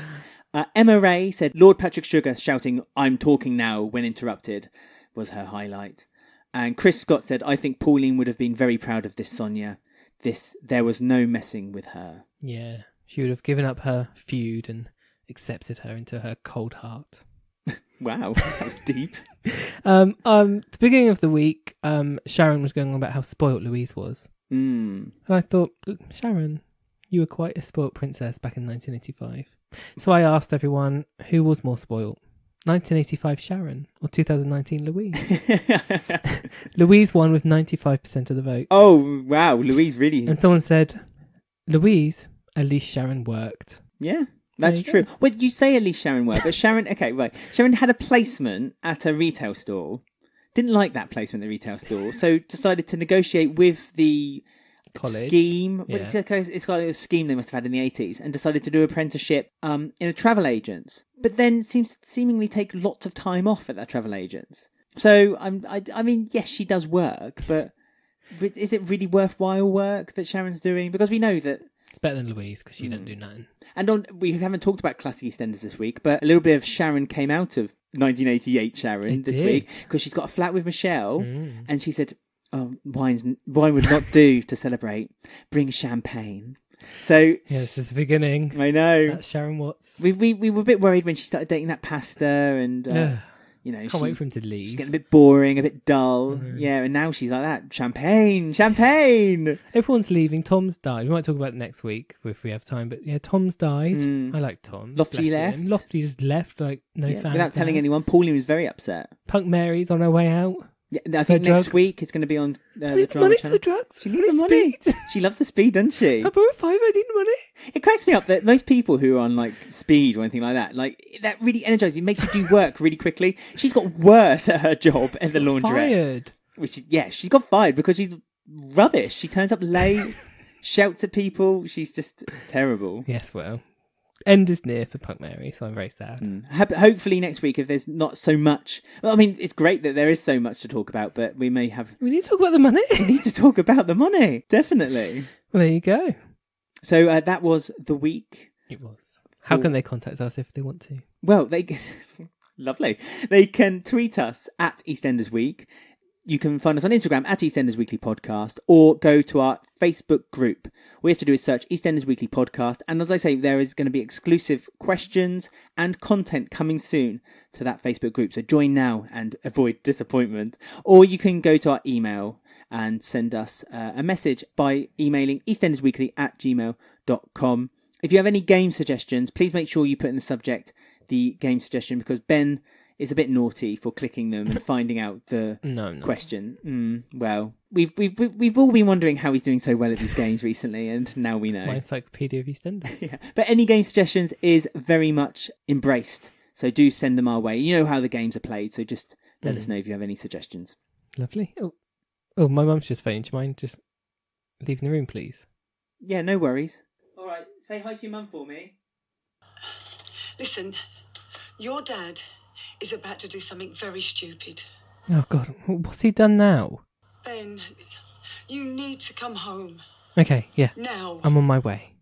Emma Ray said Lord Patrick Sugar shouting "I'm talking now" when interrupted was her highlight. And Chris Scott said, I think Pauline would have been very proud of this Sonia. There was no messing with her. Yeah. She would have given up her feud and accepted her into her cold heart. Wow, that was deep. The beginning of the week, Sharon was going on about how spoilt Louise was. Mm. And I thought, Sharon, you were quite a spoilt princess back in 1985. So I asked everyone, who was more spoilt? 1985 Sharon or 2019 Louise? Louise won with 95% of the vote. Oh, wow, Louise really... And someone said, Louise, at least Sharon worked. Yeah, There that's you true. go. Well, you say at least Sharon worked, but Sharon... Okay, right. Sharon had a placement at a retail store. didn't like that placement at the retail store, so decided to negotiate with the College. scheme. Yeah. It's like a scheme they must have had in the 80s, and decided to do apprenticeship in a travel agent's. But then seemingly take lots of time off at that travel agent's. So I mean, yes, she does work, but is it really worthwhile work that Sharon's doing? Because we know that It's better than Louise because she don't do nothing. And we haven't talked about classic EastEnders this week, but a little bit of Sharon came out of 1988 Sharon this week because she's got a flat with Michelle, and she said, "Oh, wine would not do to celebrate. Bring champagne." So Yeah, this is the beginning. I know. That's Sharon Watts. We were a bit worried when she started dating that pastor, and you know, Can't wait for him to leave. she's getting a bit boring, a bit dull. Yeah, and now she's like that. Champagne. Everyone's leaving. Tom's died. We might talk about it next week if we have time. But yeah, Tom's died. I like Tom. Lofty Bless left. him. Lofty's left. Like no fan. Without telling anyone. Pauline was very upset. Punk Mary's on her way out. Yeah, I think next week it's going to be on the drama money channel. for the drugs. She needs the money. She loves the speed, doesn't she? I borrow 5. I need money. It cracks me up that most people who are on like speed or anything like that really energizes you, makes you do work really quickly. She's got worse at her job at the laundrette. Fired. She's got fired because she's rubbish. She turns up late, shouts at people. She's just terrible. Yes, well, end is near for Punk Mary, so I'm very sad. Hopefully next week, if there's not so much. Well, I mean, it's great that there is so much to talk about, but we may have. We need to talk about the money. We need to talk about the money, definitely. Well, there you go. So that was the week. It was. How can they contact us if they want to? Well, lovely. They can tweet us at EastEnders Week. You can find us on Instagram at EastEnders Weekly Podcast, or go to our Facebook group. All you have to do is search EastEnders Weekly Podcast, and as I say, there is going to be exclusive questions and content coming soon to that Facebook group. So join now and avoid disappointment. Or you can go to our email and send us a message by emailing eastendersweekly@gmail.com. If you have any game suggestions, please make sure you put in the subject the game suggestion, because Ben is a bit naughty for clicking them and finding out the question. Well, we've all been wondering how he's doing so well at these games recently, and now we know. My Encyclopedia of EastEnders. Yeah, but any game suggestions is very much embraced. So do send them our way. You know how the games are played, so just let us know if you have any suggestions. Lovely. Oh, my mum's just phoned. Do you mind just leaving the room, please? Yeah, no worries. All right, say hi to your mum for me. Listen, your dad is about to do something very stupid. Oh, God. What's he done now? Ben, you need to come home. Okay, yeah. Now. I'm on my way.